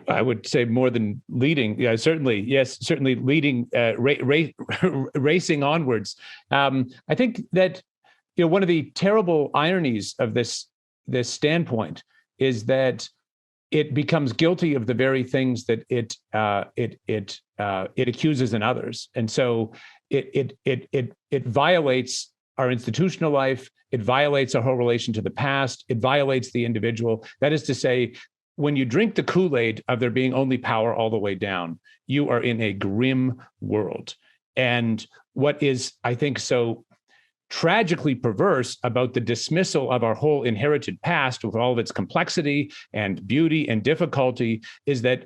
I would say more than leading. Yeah, certainly. Yes, certainly leading, racing onwards. I think that one of the terrible ironies of this standpoint is that it becomes guilty of the very things that it accuses in others, and so it violates our institutional life. It violates our whole relation to the past. It violates the individual. That is to say, when you drink the Kool-Aid of there being only power all the way down, you are in a grim world. And what is, I think, so tragically perverse about the dismissal of our whole inherited past with all of its complexity and beauty and difficulty is that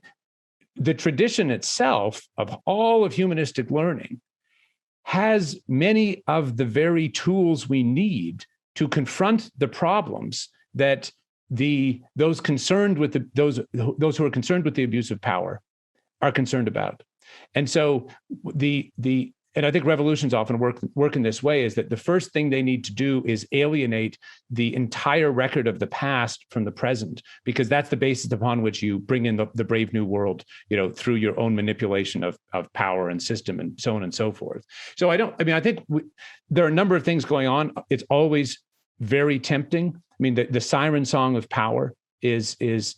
the tradition itself of all of humanistic learning has many of the very tools we need to confront the problems that those concerned with those who are concerned with the abuse of power are concerned about. And so and I think revolutions often work in this way, is that the first thing they need to do is alienate the entire record of the past from the present, because that's the basis upon which you bring in the brave new world, through your own manipulation of power and system and so on and so forth. So I think there are a number of things going on. It's always very tempting. I mean, the siren song of power is there's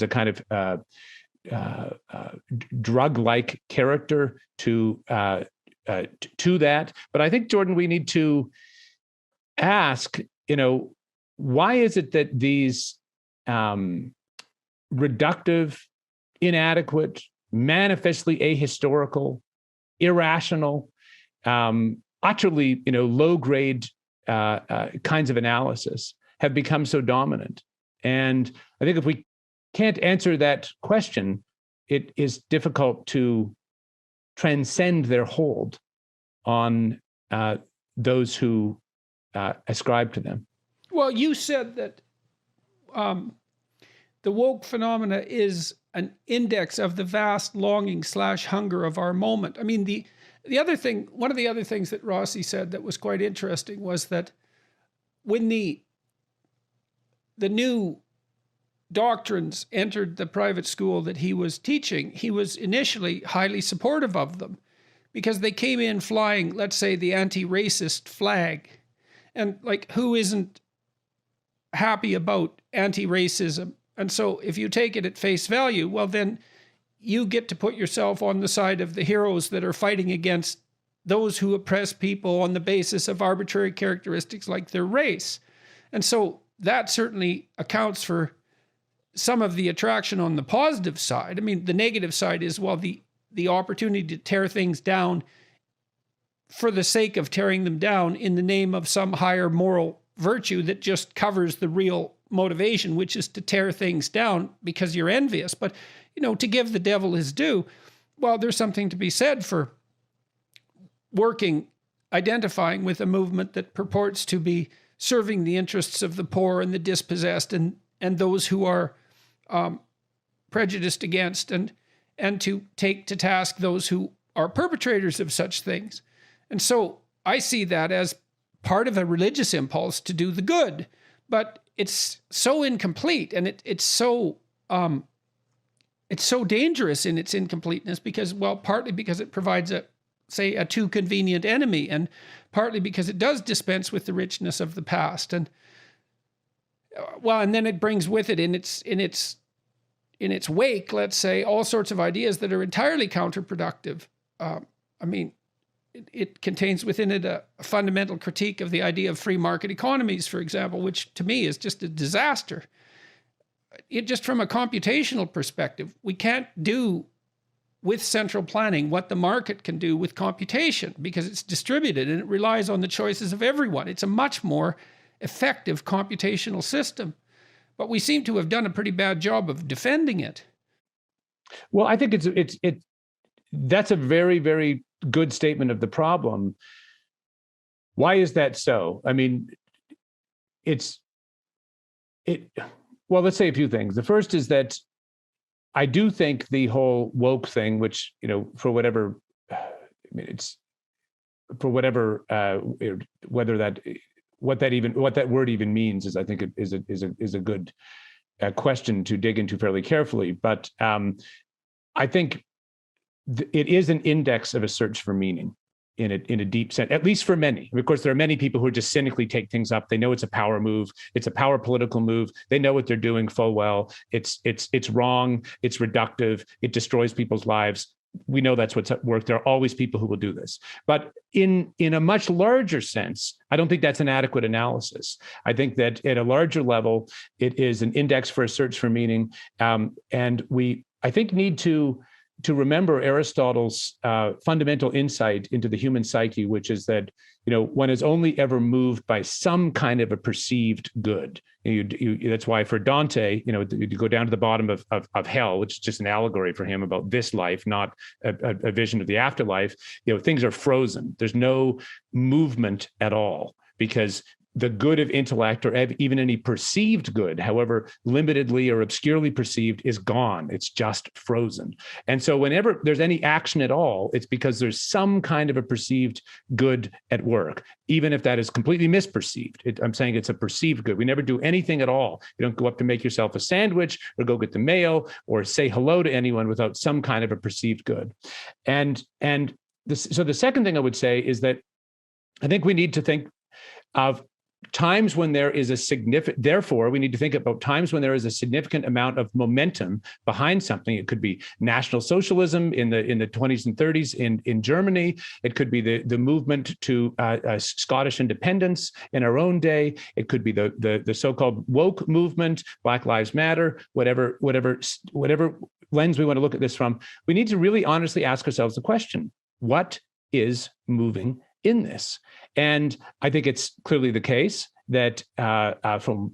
a kind of drug-like character to that. But I think, Jordan, we need to ask, why is it that these reductive, inadequate, manifestly ahistorical, irrational, utterly, low-grade kinds of analysis have become so dominant? And I think if we can't answer that question, it is difficult to transcend their hold on those who ascribe to them. Well, you said that the woke phenomena is an index of the vast longing/hunger of our moment. I mean, the other thing, one of the other things that Rossi said that was quite interesting was that when the new doctrines entered the private school that he was teaching, he was initially highly supportive of them because they came in flying, let's say, the anti-racist flag. And who isn't happy about anti-racism? And so if you take it at face value, well, then you get to put yourself on the side of the heroes that are fighting against those who oppress people on the basis of arbitrary characteristics like their race. And so that certainly accounts for some of the attraction on the positive side. I mean, the negative side is, well, the opportunity to tear things down for the sake of tearing them down in the name of some higher moral virtue that just covers the real motivation, which is to tear things down because you're envious. But, to give the devil his due, well, there's something to be said for identifying with a movement that purports to be serving the interests of the poor and the dispossessed and those who are prejudiced against, and to take to task those who are perpetrators of such things. And so I see that as part of a religious impulse to do the good, but it's so incomplete, and it's so dangerous in its incompleteness because, well, partly because it provides a too convenient enemy, and partly because it does dispense with the richness of the past, and then it brings with it in its wake, let's say, all sorts of ideas that are entirely counterproductive. It contains within it a fundamental critique of the idea of free market economies, for example, which to me is just a disaster. Just from a computational perspective, we can't do with central planning what the market can do with computation because it's distributed and it relies on the choices of everyone. It's a much more effective computational system, but we seem to have done a pretty bad job of defending it. Well, I think that's a very, very good statement of the problem. Why is that so? I mean, well, let's say a few things. The first is that I do think the whole woke thing, which, for whatever, whether that, what that word even means is, I think it is a good question to dig into fairly carefully. But I think it is an index of a search for meaning in a deep sense, at least for many. Of course, there are many people who just cynically take things up. They know it's a power move. It's a power political move. They know what they're doing full well. It's wrong. It's reductive. It destroys people's lives. We know that's what's at work. There are always people who will do this. But in a much larger sense, I don't think that's an adequate analysis. I think that at a larger level, it is an index for a search for meaning. And we, I think, need to remember Aristotle's fundamental insight into the human psyche, which is that, one is only ever moved by some kind of a perceived good. That's why for Dante, you go down to the bottom of hell, which is just an allegory for him about this life, not a vision of the afterlife. Things are frozen. There's no movement at all because the good of intellect, or even any perceived good, however limitedly or obscurely perceived, is gone. It's just frozen. And so whenever there's any action at all, it's because there's some kind of a perceived good at work, even if that is completely misperceived. I'm saying it's a perceived good. We never do anything at all. You don't go up to make yourself a sandwich or go get the mail or say hello to anyone without some kind of a perceived good. So the second thing I would say is that I think we need to think of times when there is a significant, therefore, we need to think about times when there is a significant amount of momentum behind something. It could be National Socialism in the 20s and 30s in Germany. It could be the movement to Scottish independence in our own day. It could be the so-called woke movement, Black Lives Matter, whatever lens we want to look at this from. We need to really honestly ask ourselves the question: what is moving in this? And I think it's clearly the case that from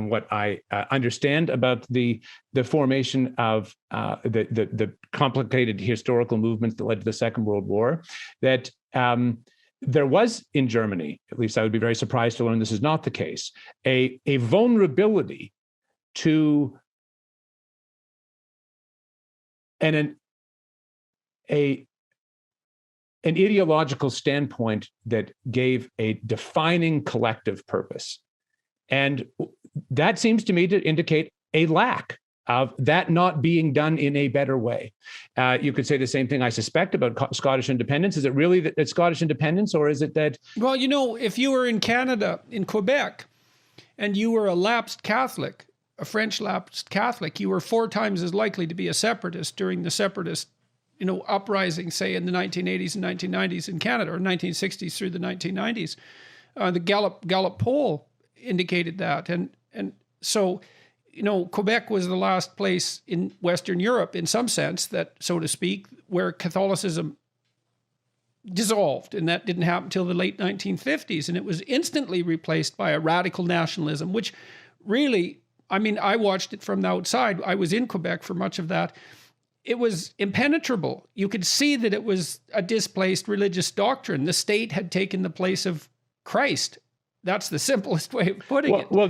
what I understand about the formation of the complicated historical movements that led to the Second World War, that there was in Germany, at least I would be very surprised to learn this is not the case, a vulnerability to an ideological standpoint that gave a defining collective purpose. And that seems to me to indicate a lack of that not being done in a better way. You could say the same thing, I suspect, about Scottish independence. Is it really that Scottish independence, or is it that... Well, if you were in Canada, in Quebec, and you were a lapsed Catholic, a French lapsed Catholic, you were 4 times as likely to be a separatist during the separatist uprising, say in the 1980s and 1990s in Canada, or 1960s through the 1990s. The Gallup poll indicated that. And so, Quebec was the last place in Western Europe, in some sense, that, so to speak, where Catholicism dissolved. And that didn't happen until the late 1950s. And it was instantly replaced by a radical nationalism, which really, I watched it from the outside. I was in Quebec for much of that. It was impenetrable. You could see that it was a displaced religious doctrine. The state had taken the place of Christ That's the simplest way of putting it. Well,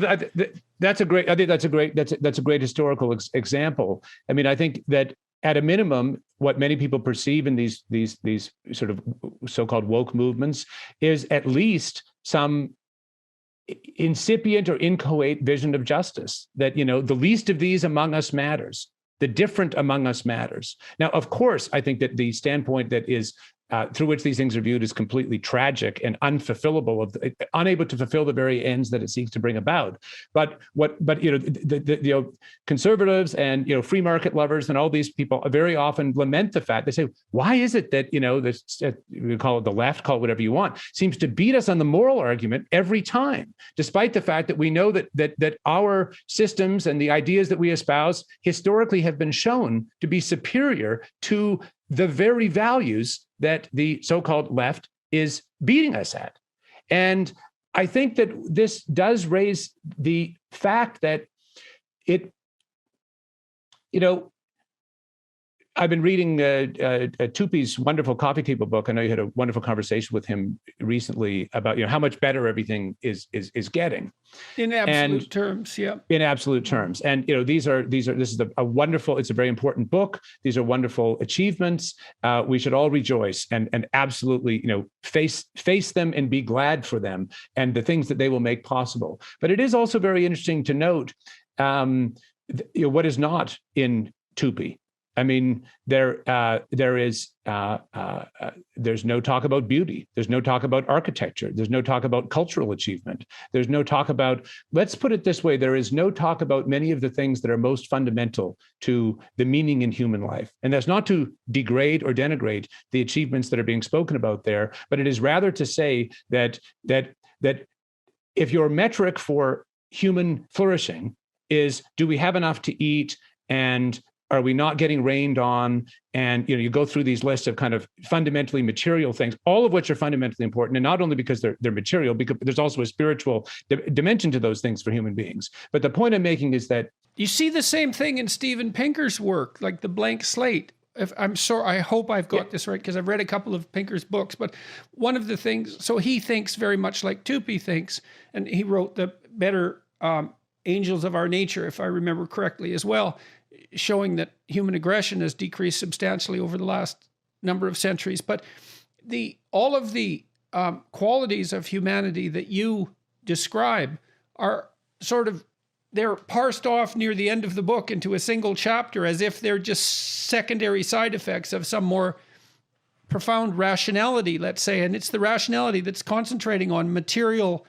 that's a great. I think that's a great historical example. I mean, I think that at a minimum, what many people perceive in these sort of so-called woke movements is at least some incipient or inchoate vision of justice, that, you know, the least of these among us matters. The different among us matters. Now, of course, I think that the standpoint that is through which these things are viewed is completely tragic and unfulfillable, unable to fulfill the very ends that it seeks to bring about. But you know, the conservatives and, you know, free market lovers and all these people very often lament the fact. They say, why is it that, you know, this, we call it the left, call it whatever you want, seems to beat us on the moral argument every time, despite the fact that we know that our systems and the ideas that we espouse historically have been shown to be superior to the very values that the so-called left is beating us at. And I think that this does raise the fact that it, you know, I've been reading Tupi's wonderful coffee table book. I know you had a wonderful conversation with him recently about, you know, how much better everything is getting. In absolute terms, yeah. In absolute terms. And, you know, this is a wonderful, it's a very important book. These are wonderful achievements. We should all rejoice and absolutely, you know, face them and be glad for them and the things that they will make possible. But it is also very interesting to note, you know, what is not in Tupi. I mean, there's no talk about beauty. There's no talk about architecture. There's no talk about cultural achievement. There's no talk about, let's put it this way, there is no talk about many of the things that are most fundamental to the meaning in human life. And that's not to degrade or denigrate the achievements that are being spoken about there, but it is rather to say that if your metric for human flourishing is, do we have enough to eat, and are we not getting rained on? And, you know, you go through these lists of kind of fundamentally material things, all of which are fundamentally important. And not only because they're material, because there's also a spiritual dimension to those things for human beings. But the point I'm making is that you see the same thing in Steven Pinker's work, like the blank slate. I hope I've got this right, because I've read a couple of Pinker's books. But one of the things, so he thinks very much like Tupi thinks, and he wrote the Better Angels of Our Nature, if I remember correctly, as well, showing that human aggression has decreased substantially over the last number of centuries. But all of the qualities of humanity that you describe are sort of, they're parsed off near the end of the book into a single chapter, as if they're just secondary side effects of some more profound rationality, let's say. And it's the rationality that's concentrating on material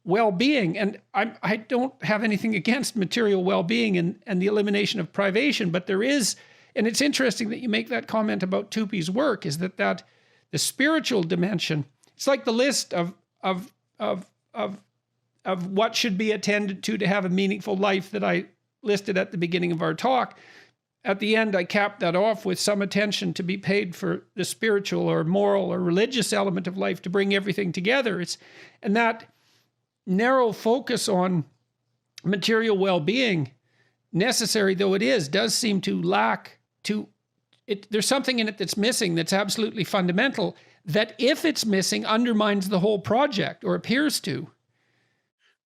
well-being. And I don't have anything against material well-being and the elimination of privation, but there is, and it's interesting that you make that comment about Tupi's work, is that the spiritual dimension, it's like the list of what should be attended to have a meaningful life that I listed at the beginning of our talk. At the end, I capped that off with some attention to be paid for the spiritual or moral or religious element of life to bring everything together. And that narrow focus on material well-being, necessary though it is, does seem to lack there's something in it that's missing, that's absolutely fundamental, that if it's missing, undermines the whole project, or appears to.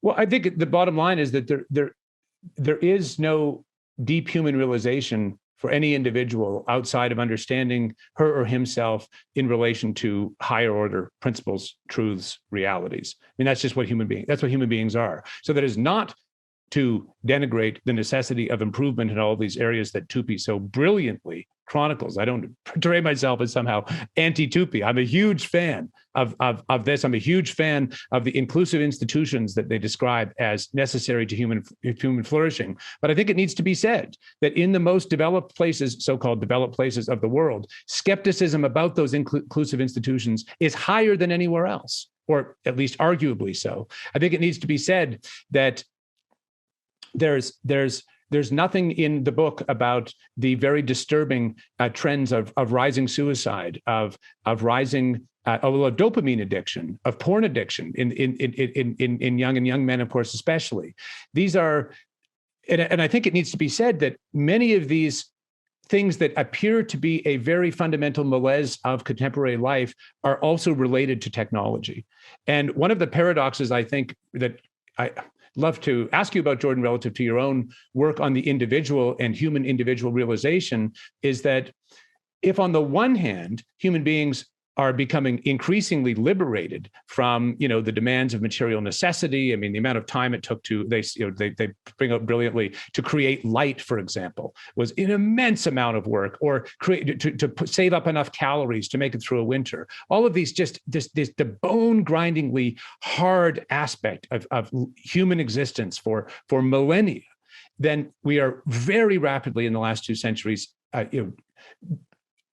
Well, I think the bottom line is that there is no deep human realization for any individual outside of understanding her or himself in relation to higher order principles, truths, realities. I mean, that's what human beings are. So that is not to denigrate the necessity of improvement in all these areas that Tupi so brilliantly chronicles. I don't portray myself as somehow anti-Tupi. I'm a huge fan of this. I'm a huge fan of the inclusive institutions that they describe as necessary to human flourishing. But I think it needs to be said that in the most developed places, so-called developed places of the world, skepticism about those inclusive institutions is higher than anywhere else, or at least arguably so. I think it needs to be said that there's nothing in the book about the very disturbing trends of rising suicide, of rising of dopamine addiction, of porn addiction in young men, of course, especially. These are, and I think it needs to be said that many of these things that appear to be a very fundamental malaise of contemporary life are also related to technology. And one of the paradoxes I think that I love to ask you about, Jordan, relative to your own work on the individual and human individual realization, is that if on the one hand, human beings are becoming increasingly liberated from, the demands of material necessity. I mean, the amount of time it took to, they bring up brilliantly, to create light, for example, was an immense amount of work, or create to save up enough calories to make it through a winter. All of these, just the bone grindingly hard aspect of human existence for millennia. Then we are very rapidly in the last 2 centuries,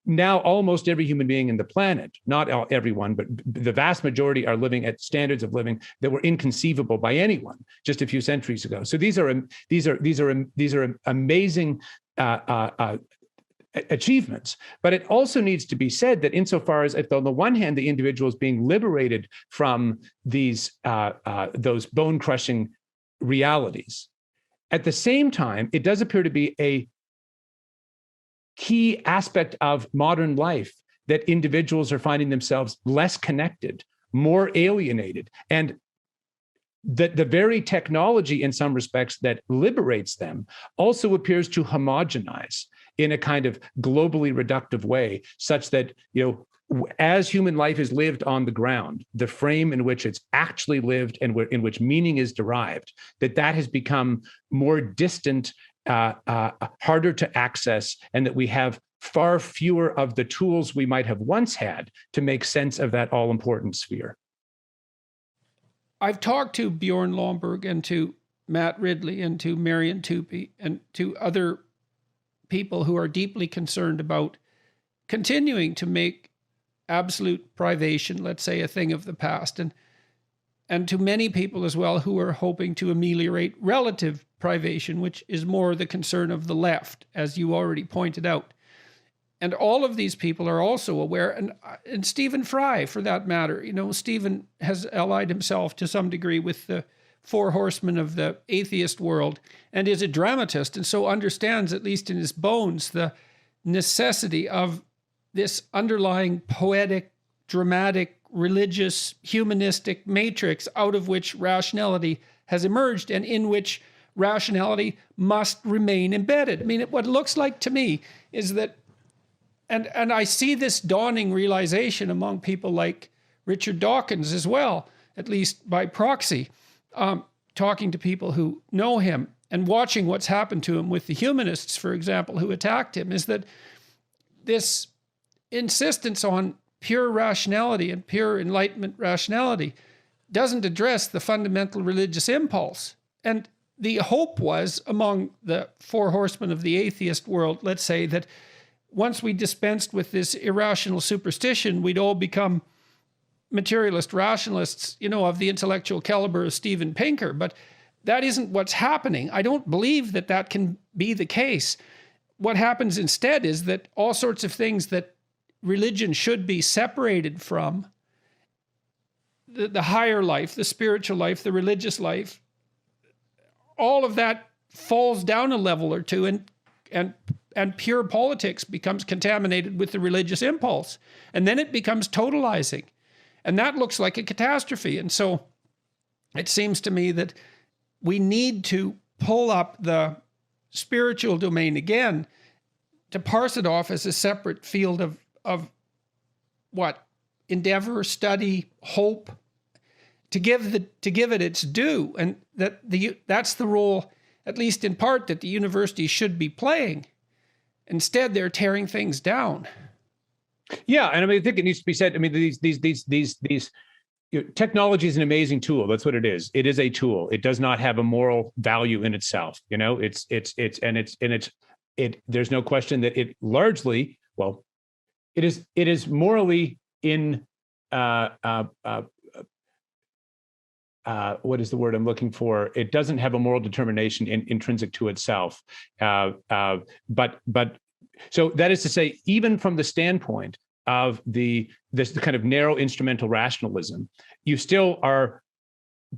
now almost every human being in the planet, not everyone, but the vast majority, are living at standards of living that were inconceivable by anyone just a few centuries ago. So these are amazing achievements. But it also needs to be said that insofar as, if on the one hand the individual is being liberated from these those bone-crushing realities, at the same time, it does appear to be a key aspect of modern life that individuals are finding themselves less connected, more alienated, and that the very technology in some respects that liberates them also appears to homogenize in a kind of globally reductive way, such that, as human life is lived on the ground, the frame in which it's actually lived and in which meaning is derived, that has become more distant, harder to access, and that we have far fewer of the tools we might have once had to make sense of that all-important sphere. I've talked to Bjorn Lomborg and to Matt Ridley and to Marian Tupy and to other people who are deeply concerned about continuing to make absolute privation, let's say, a thing of the past, and to many people as well who are hoping to ameliorate relative privation, which is more the concern of the left, as you already pointed out. And all of these people are also aware, and Stephen Fry, for that matter. Stephen has allied himself to some degree with the four horsemen of the atheist world and is a dramatist, and so understands, at least in his bones, the necessity of this underlying poetic, dramatic, religious, humanistic matrix out of which rationality has emerged and in which rationality must remain embedded. I mean, what it looks like to me is that, and I see this dawning realization among people like Richard Dawkins as well, at least by proxy, talking to people who know him and watching what's happened to him with the humanists, for example, who attacked him, is that this insistence on pure rationality and pure Enlightenment rationality doesn't address the fundamental religious impulse. And the hope was, among the four horsemen of the atheist world, let's say, that once we dispensed with this irrational superstition, we'd all become materialist rationalists, of the intellectual caliber of Steven Pinker. But that isn't what's happening. I don't believe that can be the case. What happens instead is that all sorts of things that religion should be separated from, the higher life, the spiritual life, the religious life, all of that falls down a level or two, and pure politics becomes contaminated with the religious impulse. And then it becomes totalizing. And that looks like a catastrophe. And so it seems to me that we need to pull up the spiritual domain again, to parse it off as a separate field of what? Endeavor, study, hope, to give it its due. And that's the role, at least in part, that the university should be playing. Instead, they're tearing things down. Yeah, and I think it needs to be said. These technology is an amazing tool. That's what it is. It is a tool. It does not have a moral value in itself. There's no question that it largely, it is morally in what is the word I'm looking for? It doesn't have a moral determination intrinsic to itself. But so that is to say, even from the standpoint of this kind of narrow instrumental rationalism, you still are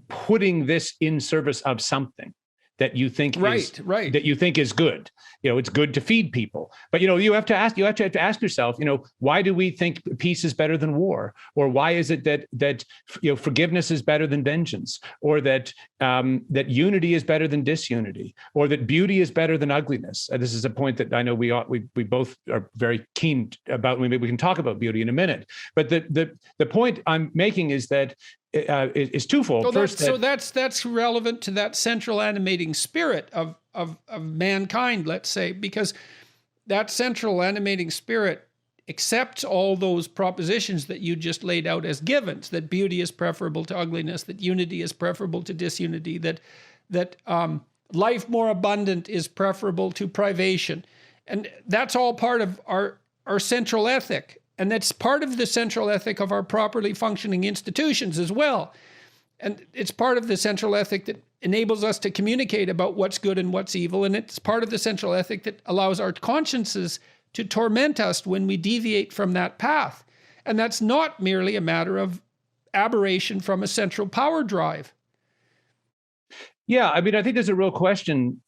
putting this in service of something. that you think right. that you think is good. It's good to feed people, but you have to ask yourself, why do we think peace is better than war, or why is it that forgiveness is better than vengeance, or that unity is better than disunity, or that beauty is better than ugliness? This is a point that I know we both are very keen about. Maybe we can talk about beauty in a minute, but the point I'm making is that is twofold. So that's relevant to that central animating spirit of mankind, let's say, because that central animating spirit accepts all those propositions that you just laid out as givens, that beauty is preferable to ugliness, that unity is preferable to disunity, that life more abundant is preferable to privation. And that's all part of our central ethic. And that's part of the central ethic of our properly functioning institutions as well. And it's part of the central ethic that enables us to communicate about what's good and what's evil. And it's part of the central ethic that allows our consciences to torment us when we deviate from that path. And that's not merely a matter of aberration from a central power drive. Yeah, I mean, I think there's a real question.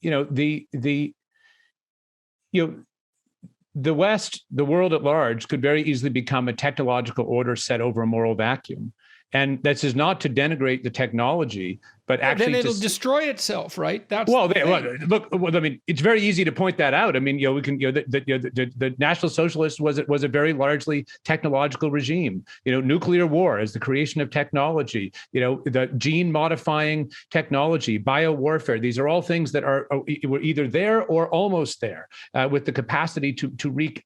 The West, the world at large, could very easily become a technological order set over a moral vacuum. And this is not to denigrate the technology, but actually then it'll destroy itself, right? That's look. I mean, it's very easy to point that out. I mean, we can. The National Socialist was a very largely technological regime. Nuclear war as the creation of technology. The gene modifying technology, biowarfare. These are all things that were either there or almost there, with the capacity to wreak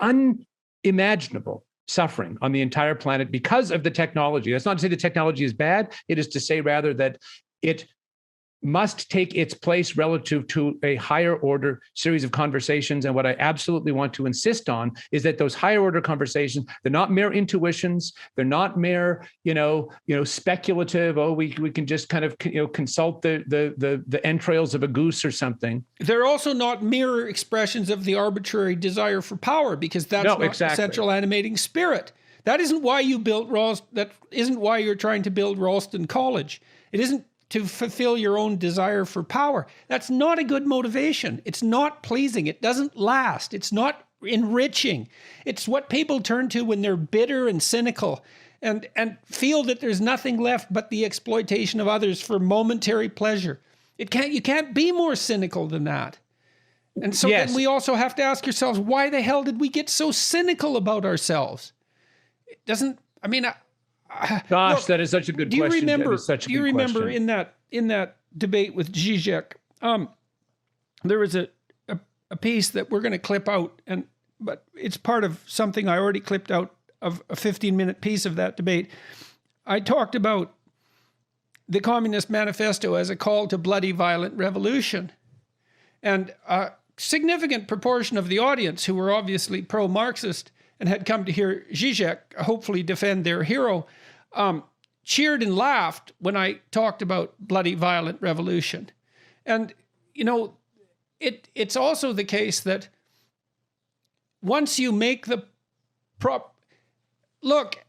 unimaginable suffering on the entire planet because of the technology. That's not to say the technology is bad. It is to say rather that it must take its place relative to a higher order series of conversations. And what I absolutely want to insist on is that those higher order conversations, they're not mere intuitions. They're not mere, speculative. Oh, we can just kind of, consult the entrails of a goose or something. They're also not mere expressions of the arbitrary desire for power, because that's not the central animating spirit. That isn't why you built that isn't why you're trying to build Ralston College. It isn't to fulfill your own desire for power. That's not a good motivation. It's not pleasing. It doesn't last. It's not enriching. It's what people turn to when they're bitter and cynical and feel that there's nothing left but the exploitation of others for momentary pleasure. You can't be more cynical than that. And so then we also have to ask ourselves, why the hell did we get so cynical about ourselves? It doesn't, I mean, gosh, look, that is such a good question. Do you remember in that debate with Zizek, there was a piece that we're going to clip out, but it's part of something I already clipped out of a 15-minute piece of that debate. I talked about the Communist Manifesto as a call to bloody, violent revolution. And a significant proportion of the audience, who were obviously pro-Marxist and had come to hear Zizek hopefully defend their hero, cheered and laughed when I talked about bloody, violent revolution. And, it's also the case that once you make the look,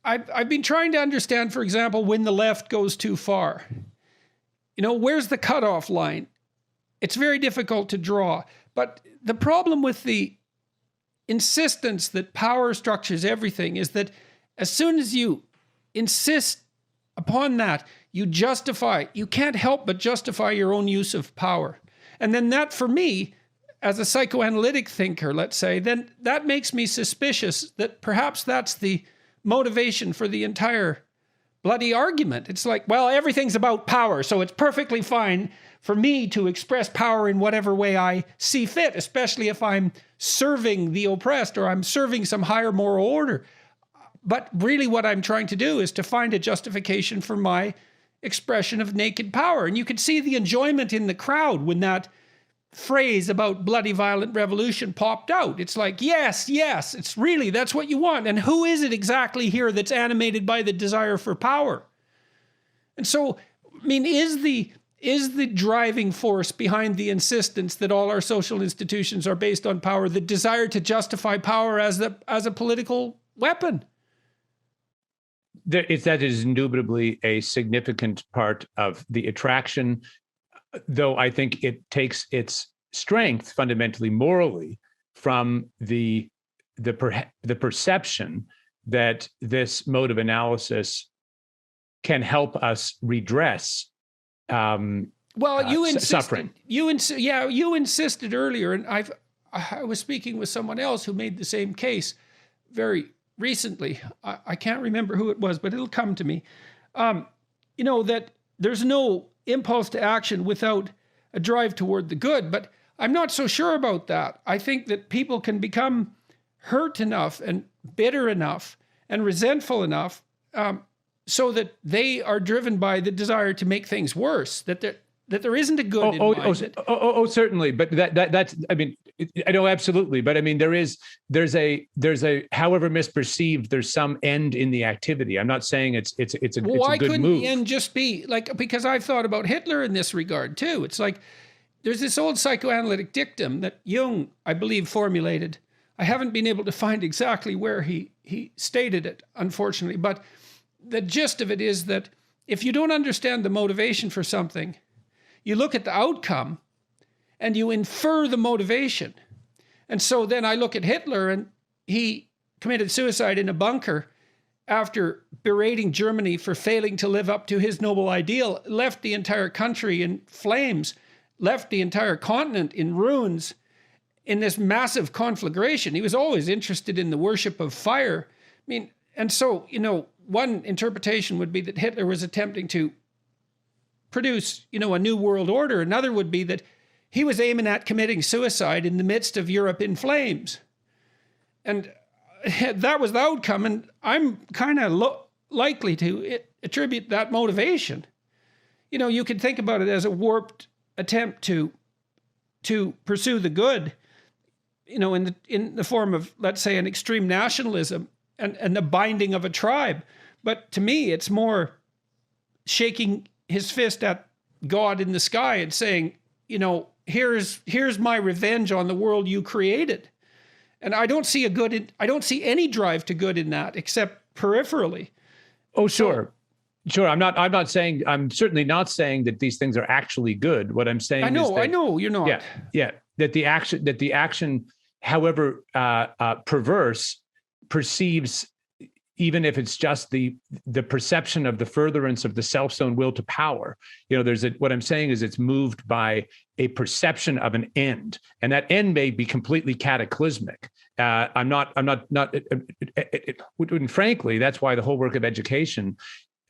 I've been trying to understand, for example, when the left goes too far. Where's the cutoff line? It's very difficult to draw. But the problem with the insistence that power structures everything is that as soon as you insist upon that, you can't help but justify your own use of power. And then that, for me, as a psychoanalytic thinker, let's say, then that makes me suspicious that perhaps that's the motivation for the entire bloody argument. It's like, well, everything's about power, so it's perfectly fine for me to express power in whatever way I see fit, especially if I'm serving the oppressed or I'm serving some higher moral order. But really what I'm trying to do is to find a justification for my expression of naked power. And you could see the enjoyment in the crowd when that phrase about bloody, violent revolution popped out. It's like, yes, it's really, that's what you want. And who is it exactly here that's animated by the desire for power? And so, I mean, is the driving force behind the insistence that all our social institutions are based on power the desire to justify power as a political weapon? That is indubitably a significant part of the attraction though I think it takes its strength fundamentally morally from the perception that this mode of analysis can help us redress suffering. You insisted earlier, and I was speaking with someone else who made the same case very recently. I can't remember who it was, but it'll come to me. That there's no impulse to action without a drive toward the good, but I'm not so sure about that. I think that people can become hurt enough and bitter enough and resentful enough so that they are driven by the desire to make things worse, that there isn't a good in mind. Certainly. But that's, I mean, I know, absolutely. But I mean, there's a, however misperceived, there's some end in the activity. I'm not saying it's a good move. Why couldn't the end just be like, because I've thought about Hitler in this regard too. It's like, there's this old psychoanalytic dictum that Jung, I believe, formulated. I haven't been able to find exactly where he stated it, unfortunately, but the gist of it is that if you don't understand the motivation for something, you look at the outcome and you infer the motivation. And so then I look at Hitler, and he committed suicide in a bunker after berating Germany for failing to live up to his noble ideal, left the entire country in flames, left the entire continent in ruins in this massive conflagration. He was always interested in the worship of fire. I mean, and so, one interpretation would be that Hitler was attempting to produce, a new world order. Another would be that he was aiming at committing suicide in the midst of Europe in flames. And that was the outcome. And I'm kind of likely to attribute that motivation. You could think about it as a warped attempt to pursue the good, in the form of, let's say, an extreme nationalism and the binding of a tribe. But to me, it's more shaking his fist at God in the sky and saying, here's my revenge on the world you created. And I don't see I don't see any drive to good in that, except peripherally. Oh, sure. Sure. I'm certainly not saying that these things are actually good. What I'm saying is that, I know you're not. Yeah. That the action, however perverse, perceives, even if it's just the perception of the furtherance of the self's own will to power. What I'm saying is it's moved by a perception of an end, and that end may be completely cataclysmic. And frankly, that's why the whole work of education,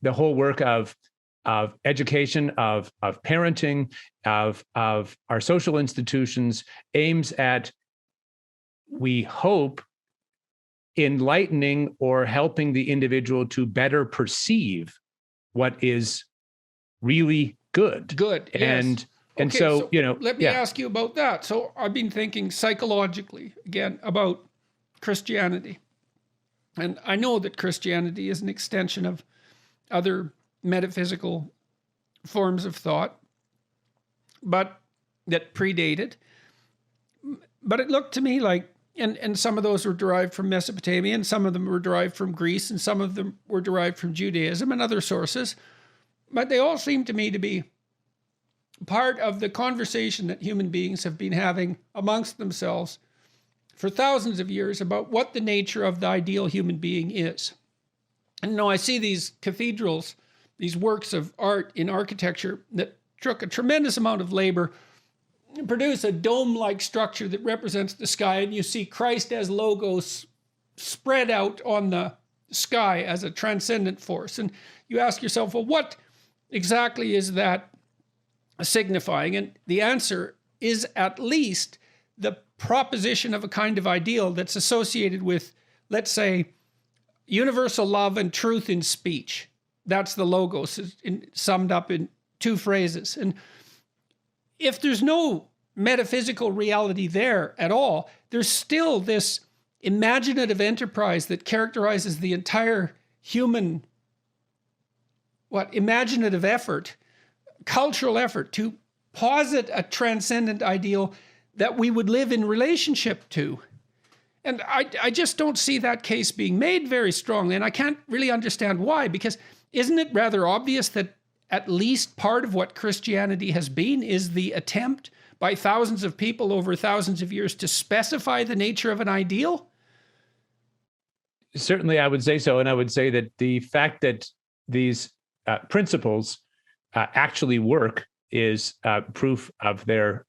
the whole work of education, of parenting, of our social institutions aims at, we hope, enlightening or helping the individual to better perceive what is really good. Good. And yes. so let me ask you about that. So I've been thinking psychologically again about Christianity. And I know that Christianity is an extension of other metaphysical forms of thought, but that predated. But it looked to me like, and some of those were derived from Mesopotamia, and some of them were derived from Greece, and some of them were derived from Judaism and other sources. But they all seem to me to be part of the conversation that human beings have been having amongst themselves for thousands of years about what the nature of the ideal human being is. And I see these cathedrals, these works of art in architecture that took a tremendous amount of labor, produce a dome-like structure that represents the sky, and you see Christ as logos spread out on the sky as a transcendent force. And you ask yourself, well, what exactly is that signifying? And the answer is at least the proposition of a kind of ideal that's associated with, let's say, universal love and truth in speech. That's the logos, summed up in two phrases. And if there's no metaphysical reality there at all, there's still this imaginative enterprise that characterizes the entire human, imaginative effort, cultural effort to posit a transcendent ideal that we would live in relationship to. And I just don't see that case being made very strongly, and I can't really understand why, because isn't it rather obvious that at least part of what Christianity has been, is the attempt by thousands of people over thousands of years to specify the nature of an ideal? Certainly, I would say so. And I would say that the fact that these principles actually work is proof of their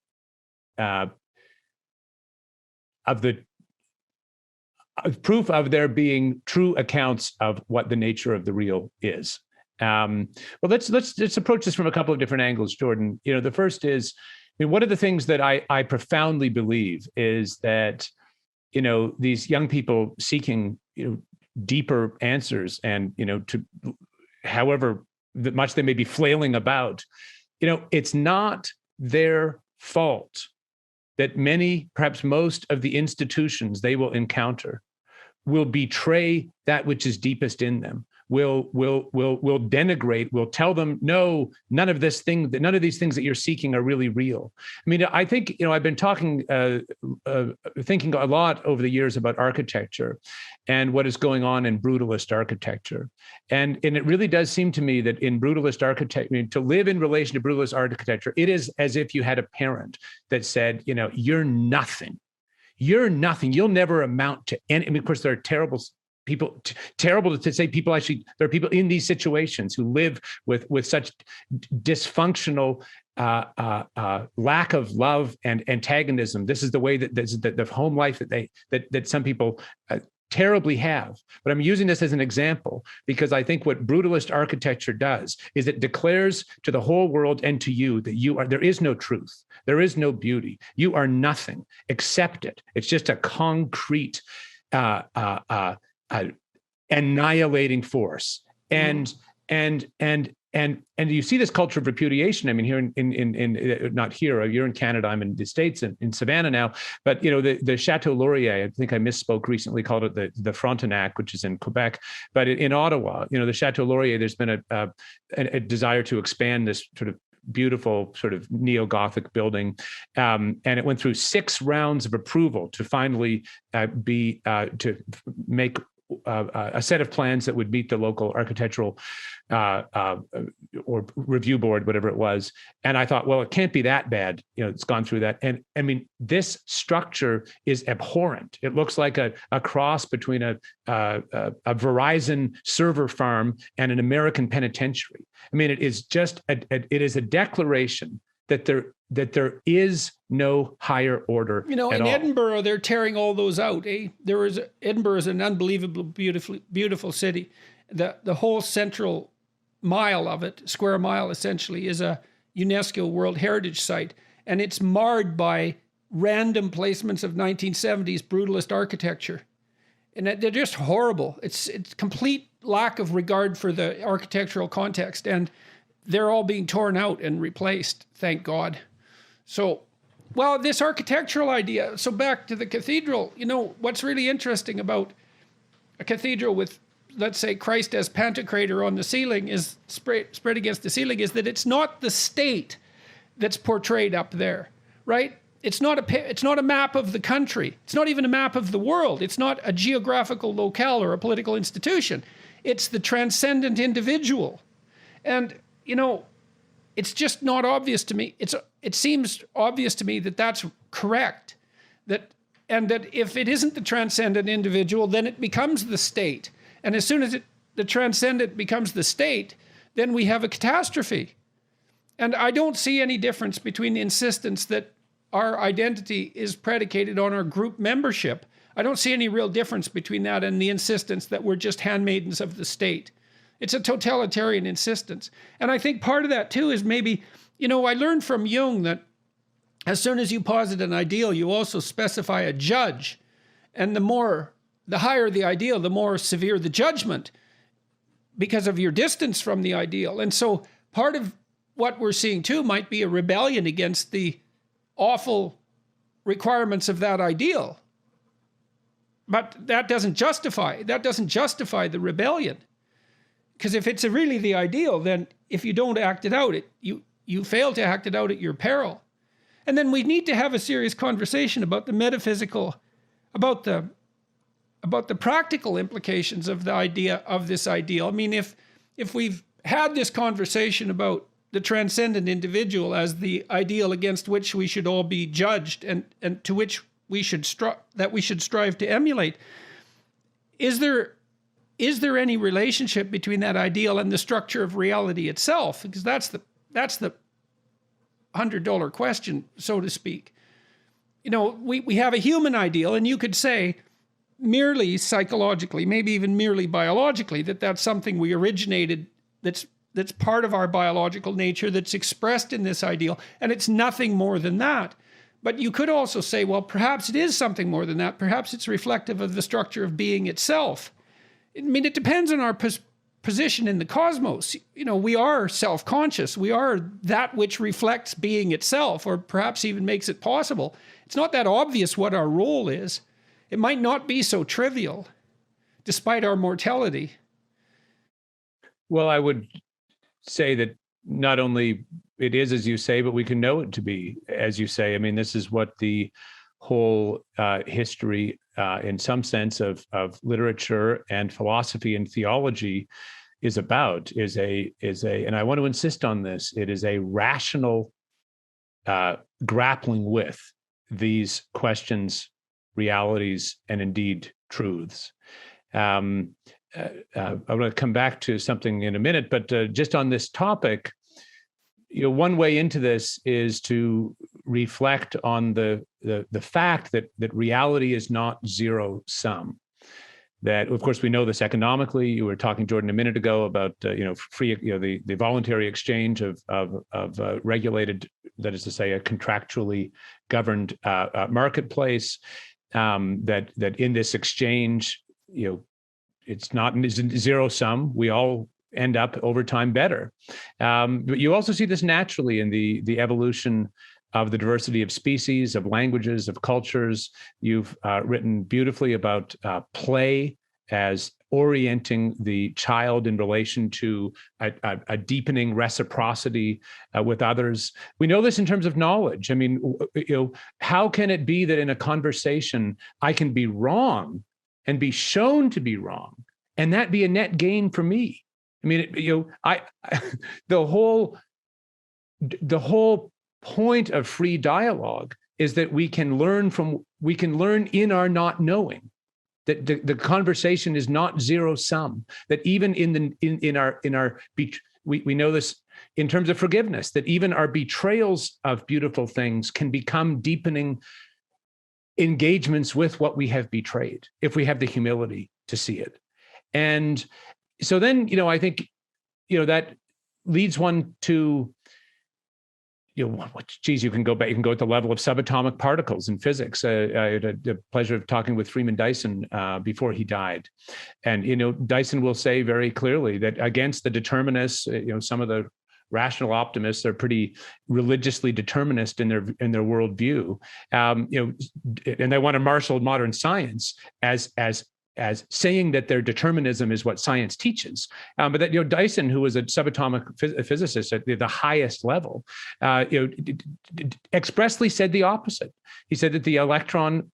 proof of there being true accounts of what the nature of the real is. Well, let's approach this from a couple of different angles, Jordan. The first is, one of the things that I profoundly believe is that these young people seeking deeper answers, and to however much they may be flailing about, it's not their fault that many, perhaps most of the institutions they will encounter will betray that which is deepest in them, will denigrate, will tell them, no, none of these things that you're seeking are really real. I think, I've been thinking a lot over the years about architecture and what is going on in brutalist architecture. And it really does seem to me that in brutalist architecture, to live in relation to brutalist architecture, it is as if you had a parent that said, you're nothing. You're nothing. You'll never amount to any. Of course, there are terrible people, terrible to say people actually, there are people in these situations who live with such dysfunctional lack of love and antagonism. This is the way that the home life that some people terribly have. But I'm using this as an example because I think what brutalist architecture does is it declares to the whole world and to you that there is no truth. There is no beauty. You are nothing. Accept it. It's just a concrete annihilating force. And you see this culture of repudiation. Here in not here, you're in Canada, I'm in the States, in Savannah now, but the Chateau Laurier, I think I misspoke recently, called it the Frontenac, which is in Quebec, but in Ottawa, the Chateau Laurier, there's been a desire to expand this sort of beautiful sort of neo-Gothic building. And it went through 6 rounds of approval to finally to make a set of plans that would meet the local architectural or review board, whatever it was. And I thought, well, it can't be that bad. It's gone through that. And this structure is abhorrent. It looks like a cross between a Verizon server farm and an American penitentiary. It is just it is a declaration that there is no higher order. In all. Edinburgh, they're tearing all those out. Edinburgh is an unbelievably beautiful city. The whole central mile of it, square mile essentially, is a UNESCO World Heritage Site, and it's marred by random placements of 1970s brutalist architecture, and they're just horrible. It's complete lack of regard for the architectural context, and they're all being torn out and replaced, thank God. So, well, this architectural idea, so back to the cathedral, what's really interesting about a cathedral with, let's say, Christ as Pantocrator on the ceiling is spread against the ceiling, is that it's not the state that's portrayed up there, right? It's not a map of the country. It's not even a map of the world. It's not a geographical locale or a political institution. It's the transcendent individual. And it's just not obvious to me. It seems obvious to me that that's correct. And that if it isn't the transcendent individual, then it becomes the state. And as soon as the transcendent becomes the state, then we have a catastrophe. And I don't see any difference between the insistence that our identity is predicated on our group membership. I don't see any real difference between that and the insistence that we're just handmaidens of the state. It's a totalitarian insistence. And I think part of that too is maybe, I learned from Jung that as soon as you posit an ideal, you also specify a judge. And the higher the ideal, the more severe the judgment because of your distance from the ideal. And so part of what we're seeing too might be a rebellion against the awful requirements of that ideal. But that doesn't justify the rebellion. Because if it's really the ideal, then if you don't act it out, you fail to act it out at your peril. And then we need to have a serious conversation about the metaphysical, about the practical implications of the idea of this ideal. If we've had this conversation about the transcendent individual as the ideal against which we should all be judged, and to which we should strive to emulate. Is there any relationship between that ideal and the structure of reality itself? Because that's the $100 question, so to speak. We have a human ideal, and you could say merely psychologically, maybe even merely biologically, that's something we originated, that's part of our biological nature, that's expressed in this ideal, and it's nothing more than that. But you could also say, well, perhaps it is something more than that. Perhaps it's reflective of the structure of being itself. I mean, it depends on our position in the cosmos. We are self-conscious. We are that which reflects being itself, or perhaps even makes it possible. It's not that obvious what our role is. It might not be so trivial, despite our mortality. Well, I would say that not only it is as you say, but we can know it to be as you say. I mean, this is what the whole history, in some sense, of literature and philosophy and theology is about. Is a, and I want to insist on this. It is a rational grappling with these questions, realities, and indeed truths. I want to come back to something in a minute, but just on this topic, one way into this is to reflect on the fact that reality is not zero sum. That, of course, we know this economically. You were talking, Jordan, a minute ago about free, the voluntary exchange of regulated, that is to say, a contractually governed marketplace. That in this exchange, it's not zero sum. We all end up over time better. But you also see this naturally in the evolution of the diversity of species, of languages, of cultures. You've written beautifully about play as orienting the child in relation to a deepening reciprocity with others. We know this in terms of knowledge. I mean, how can it be that in a conversation I can be wrong and be shown to be wrong, and that be a net gain for me? I mean, the whole point of free dialogue is that we can learn in our not knowing, that the conversation is not zero sum, that even we know this in terms of forgiveness, that even our betrayals of beautiful things can become deepening engagements with what we have betrayed, if we have the humility to see it. And so then, I think, that leads one to, you can go back, you can go at the level of subatomic particles in physics. I had the pleasure of talking with Freeman Dyson before he died. And, Dyson will say very clearly that against the determinists, some of the rational optimists are pretty religiously determinist in their worldview, and they want to marshal modern science as saying that their determinism is what science teaches. But that, Dyson, who was a subatomic physicist at the highest level, expressly said the opposite. He said that the electron,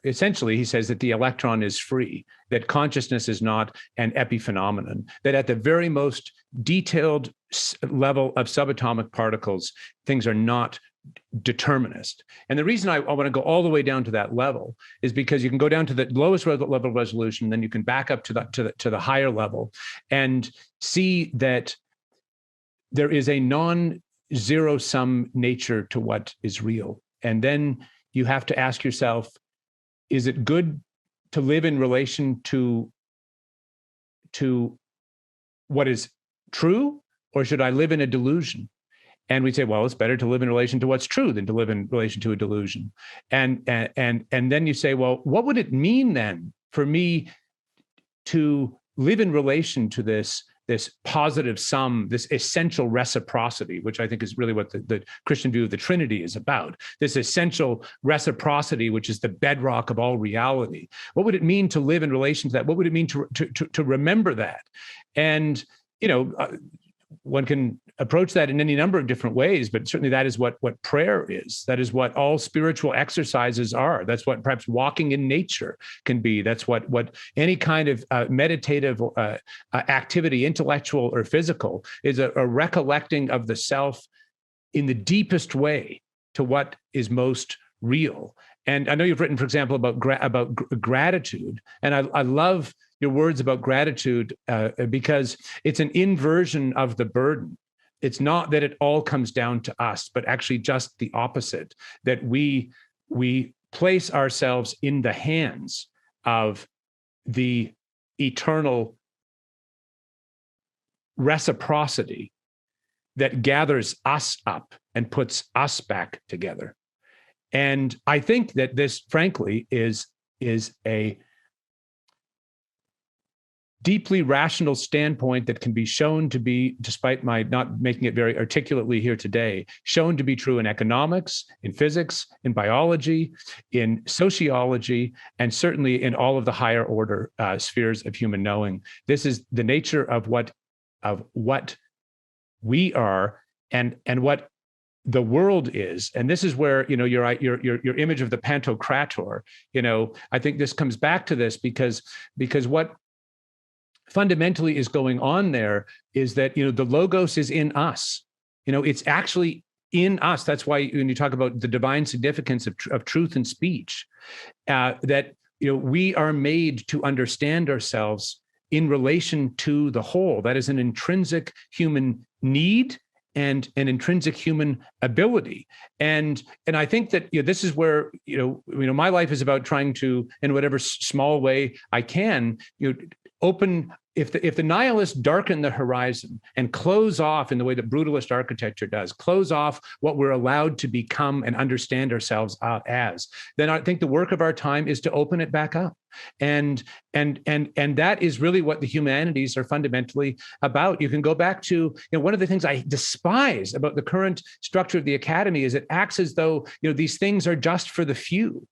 essentially he says that the electron is free, that consciousness is not an epiphenomenon, that at the very most detailed level of subatomic particles, things are not determinist. And the reason I want to go all the way down to that level is because you can go down to the lowest level of resolution, then you can back up to the higher level and see that there is a non-zero sum nature to what is real. And then you have to ask yourself, is it good to live in relation to what is true, or should I live in a delusion? And we say, well, it's better to live in relation to what's true than to live in relation to a delusion. And then you say, well, what would it mean then for me to live in relation to this positive sum, this essential reciprocity, which I think is really what the Christian view of the Trinity is about, this essential reciprocity, which is the bedrock of all reality. What would it mean to live in relation to that? What would it mean to remember that? And, one can approach that in any number of different ways, but certainly that is what prayer is. That is what all spiritual exercises are. That's what perhaps walking in nature can be. That's what any kind of meditative activity, intellectual or physical, is a recollecting of the self in the deepest way to what is most real. And I know you've written, for example, about gratitude, and I love your words about gratitude because it's an inversion of the burden. It's not that it all comes down to us, but actually just the opposite, that we place ourselves in the hands of the eternal reciprocity that gathers us up and puts us back together. And I think that this, frankly, is a deeply rational standpoint that can be shown to be, despite my not making it very articulately here today, shown to be true in economics, in physics, in biology, in sociology, and certainly in all of the higher order spheres of human knowing. This is the nature of what we are and what the world is. And this is where, your image of the Pantocrator, I think this comes back to this because what fundamentally is going on there is that, the logos is in us. It's actually in us. That's why when you talk about the divine significance of truth and speech, that, we are made to understand ourselves in relation to the whole. That is an intrinsic human need and an intrinsic human ability. And I think that this is where my life is about trying to, in whatever small way I can, open. If the nihilists darken the horizon and close off in the way that brutalist architecture does, close off what we're allowed to become and understand ourselves as, then I think the work of our time is to open it back up. And that is really what the humanities are fundamentally about. You can go back to, one of the things I despise about the current structure of the academy is it acts as though, these things are just for the few.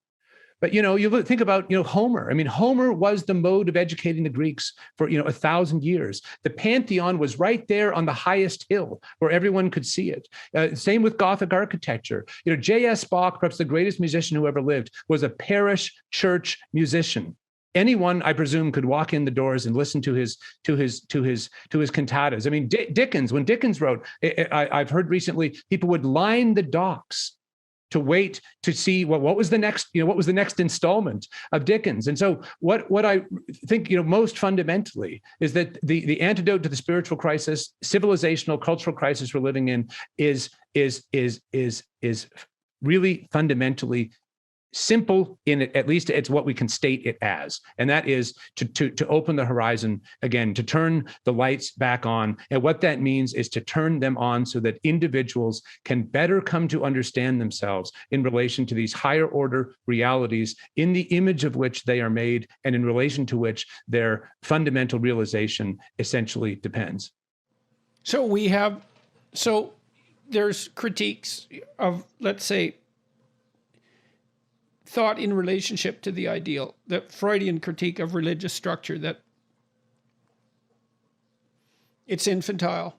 But, you think about, Homer. I mean, Homer was the mode of educating the Greeks for, 1,000 years. The Pantheon was right there on the highest hill where everyone could see it. Same with Gothic architecture. J.S. Bach, perhaps the greatest musician who ever lived, was a parish church musician. Anyone, I presume, could walk in the doors and listen to his cantatas. I mean, Dickens, when Dickens wrote, I've heard recently, people would line the docks to wait to see what was the next, what was the next installment of Dickens. And so what I think, most fundamentally is that the antidote to the spiritual crisis, civilizational, cultural crisis we're living in is really fundamentally simple in it. At least it's what we can state it as, and that is to open the horizon again, to turn the lights back on. And what that means is to turn them on so that individuals can better come to understand themselves in relation to these higher order realities in the image of which they are made and in relation to which their fundamental realization essentially depends. So there's critiques of, let's say, thought in relationship to the ideal, the Freudian critique of religious structure, that it's infantile.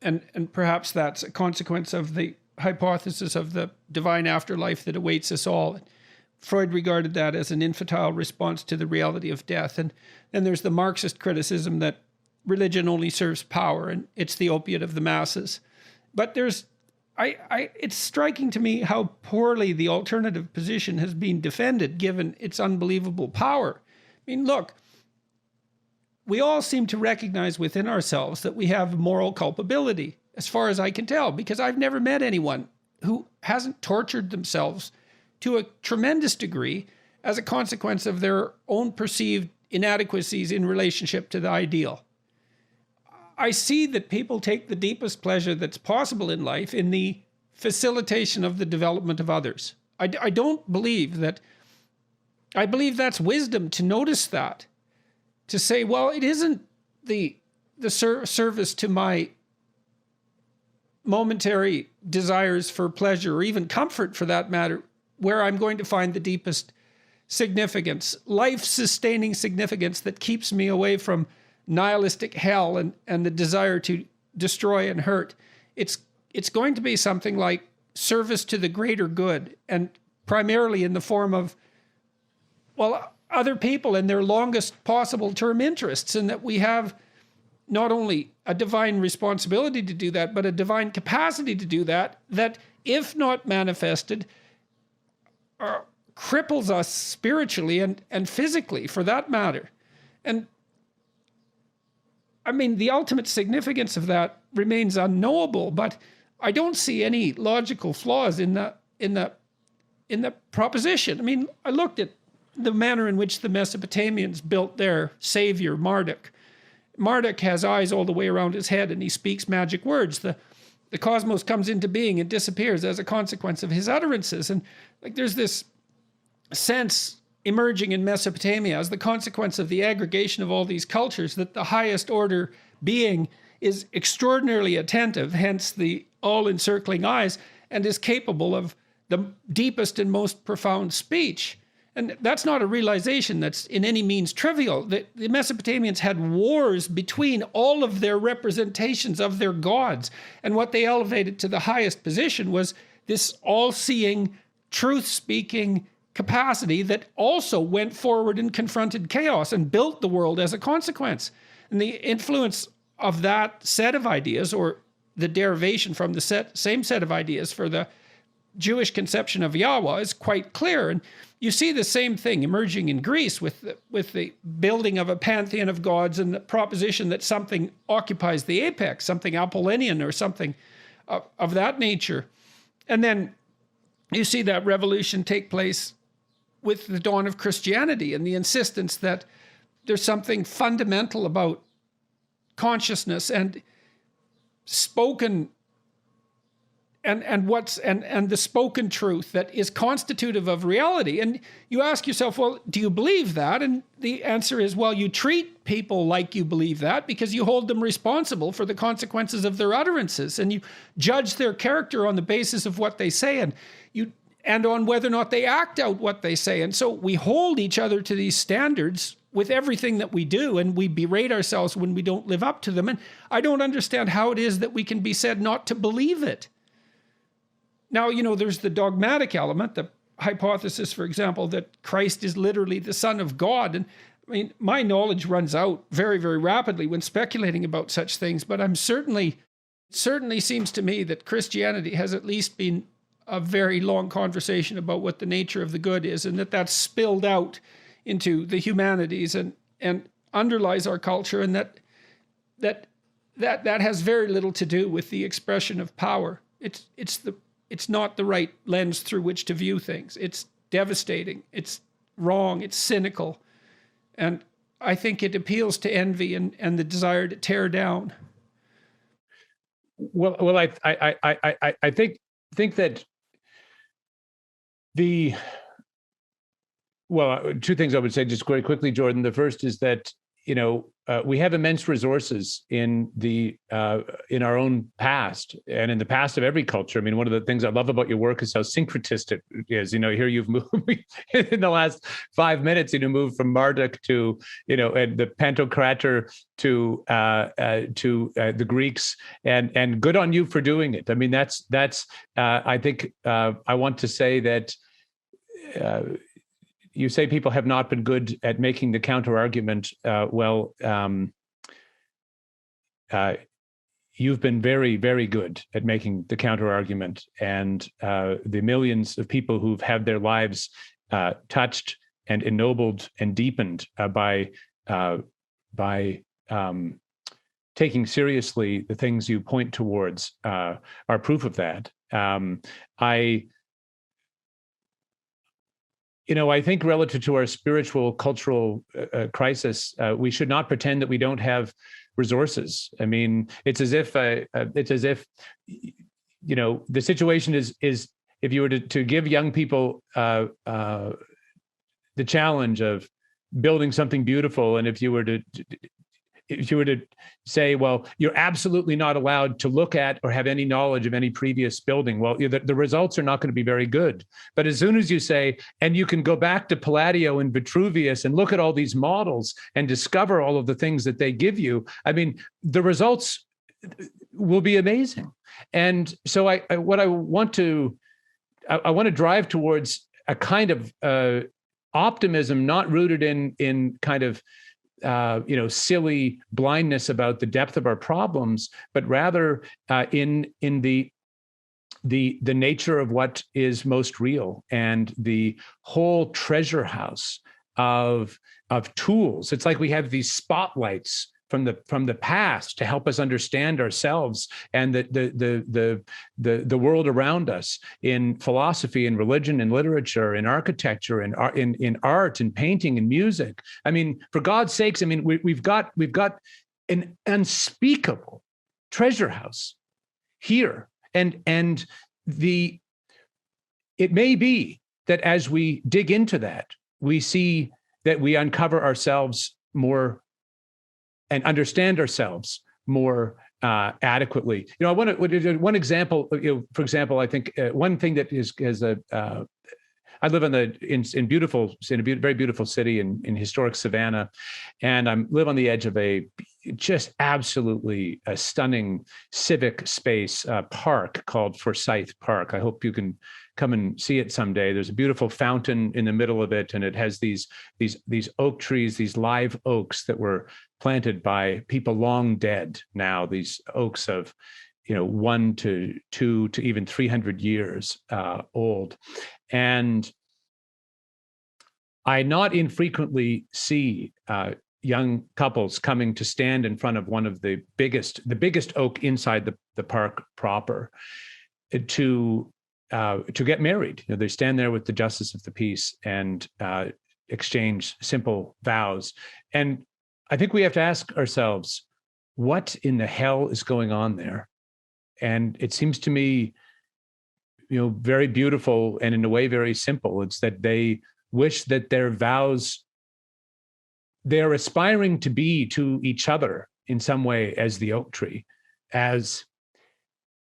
And perhaps that's a consequence of the hypothesis of the divine afterlife that awaits us all. Freud regarded that as an infantile response to the reality of death. And then there's the Marxist criticism that religion only serves power and it's the opiate of the masses. But it's striking to me how poorly the alternative position has been defended, given its unbelievable power. I mean, look, we all seem to recognize within ourselves that we have moral culpability, as far as I can tell, because I've never met anyone who hasn't tortured themselves to a tremendous degree as a consequence of their own perceived inadequacies in relationship to the ideal. I see that people take the deepest pleasure that's possible in life in the facilitation of the development of others. I don't believe that. I believe that's wisdom to notice that, to say, well, it isn't the service to my momentary desires for pleasure or even comfort, for that matter, where I'm going to find the deepest significance, life-sustaining significance that keeps me away from nihilistic hell and the desire to destroy and hurt. It's going to be something like service to the greater good, and primarily in the form of, well, other people and their longest possible term interests, and that we have not only a divine responsibility to do that, but a divine capacity to do that, that if not manifested, cripples us spiritually and physically, for that matter. And I mean, the ultimate significance of that remains unknowable, but I don't see any logical flaws in the proposition. I mean, I looked at the manner in which the Mesopotamians built their savior, Marduk. Marduk has eyes all the way around his head, and he speaks magic words. The cosmos comes into being and disappears as a consequence of his utterances. And like, there's this sense emerging in Mesopotamia as the consequence of the aggregation of all these cultures that the highest order being is extraordinarily attentive, hence the all-encircling eyes, and is capable of the deepest and most profound speech. And that's not a realization that's in any means trivial. The Mesopotamians had wars between all of their representations of their gods. And what they elevated to the highest position was this all-seeing, truth-speaking capacity that also went forward and confronted chaos and built the world as a consequence. And the influence of that set of ideas, or the derivation from the same set of ideas for the Jewish conception of Yahweh, is quite clear. And you see the same thing emerging in Greece with the building of a pantheon of gods and the proposition that something occupies the apex, something Apollonian or something of that nature. And then you see that revolution take place with the dawn of Christianity and the insistence that there's something fundamental about consciousness and spoken and the spoken truth that is constitutive of reality. And you ask yourself, well, do you believe that? And the answer is, well, you treat people like you believe that because you hold them responsible for the consequences of their utterances, and you judge their character on the basis of what they say, and on whether or not they act out what they say. And so we hold each other to these standards with everything that we do, and we berate ourselves when we don't live up to them. And I don't understand how it is that we can be said not to believe it. Now, there's the dogmatic element, the hypothesis, for example, that Christ is literally the Son of God. And I mean, my knowledge runs out very, very rapidly when speculating about such things, but certainly seems to me that Christianity has at least been a very long conversation about what the nature of the good is, and that's spilled out into the humanities and underlies our culture, and that has very little to do with the expression of power. It's not the right lens through which to view things. It's devastating. It's wrong. It's cynical. And I think it appeals to envy and the desire to tear down. Well, I think that two things I would say just very quickly, Jordan. The first is that we have immense resources in our own past and in the past of every culture. I mean, one of the things I love about your work is how syncretist it is. Here you've moved in the last 5 minutes. Moved from Marduk to and the Pantocrator to the Greeks, and good on you for doing it. I mean, that's I think I want to say that. You say people have not been good at making the counter argument. You've been very, very good at making the counter argument, and the millions of people who've had their lives touched and ennobled and deepened by taking seriously the things you point towards are proof of that. I think relative to our spiritual, cultural crisis, we should not pretend that we don't have resources. I mean, it's as if the situation is if you were to give young people the challenge of building something beautiful, and if you were to say, well, you're absolutely not allowed to look at or have any knowledge of any previous building, well, the results are not going to be very good. But as soon as you say, and you can go back to Palladio and Vitruvius and look at all these models and discover all of the things that they give you, I mean, the results will be amazing. And so I want to drive towards a kind of optimism, not rooted in kind of silly blindness about the depth of our problems, but rather in the nature of what is most real, and the whole treasure house of tools. It's like we have these spotlights from the past to help us understand ourselves and the world around us, in philosophy and religion and literature and architecture and in art and painting and music. I mean, for God's sakes, I mean, we've got an unspeakable treasure house here. And it may be that as we dig into that, we see that we uncover ourselves more and understand ourselves more adequately. I want to one example. For example, I think one thing that I live in a very beautiful city in historic Savannah, and I live on the edge of a just absolutely stunning civic space park called Forsyth Park. I hope you can come and see it someday. There's a beautiful fountain in the middle of it, and it has these oak trees, these live oaks that were planted by people long dead now. These oaks of 1 to 2 to even 300 years old. And I not infrequently see young couples coming to stand in front of one of the biggest oak inside the park proper to get married. They stand there with the justice of the peace and exchange simple vows. And I think we have to ask ourselves, what in the hell is going on there? And it seems to me, very beautiful and in a way very simple. It's that they wish that their vows, they're aspiring to be to each other in some way as the oak tree, as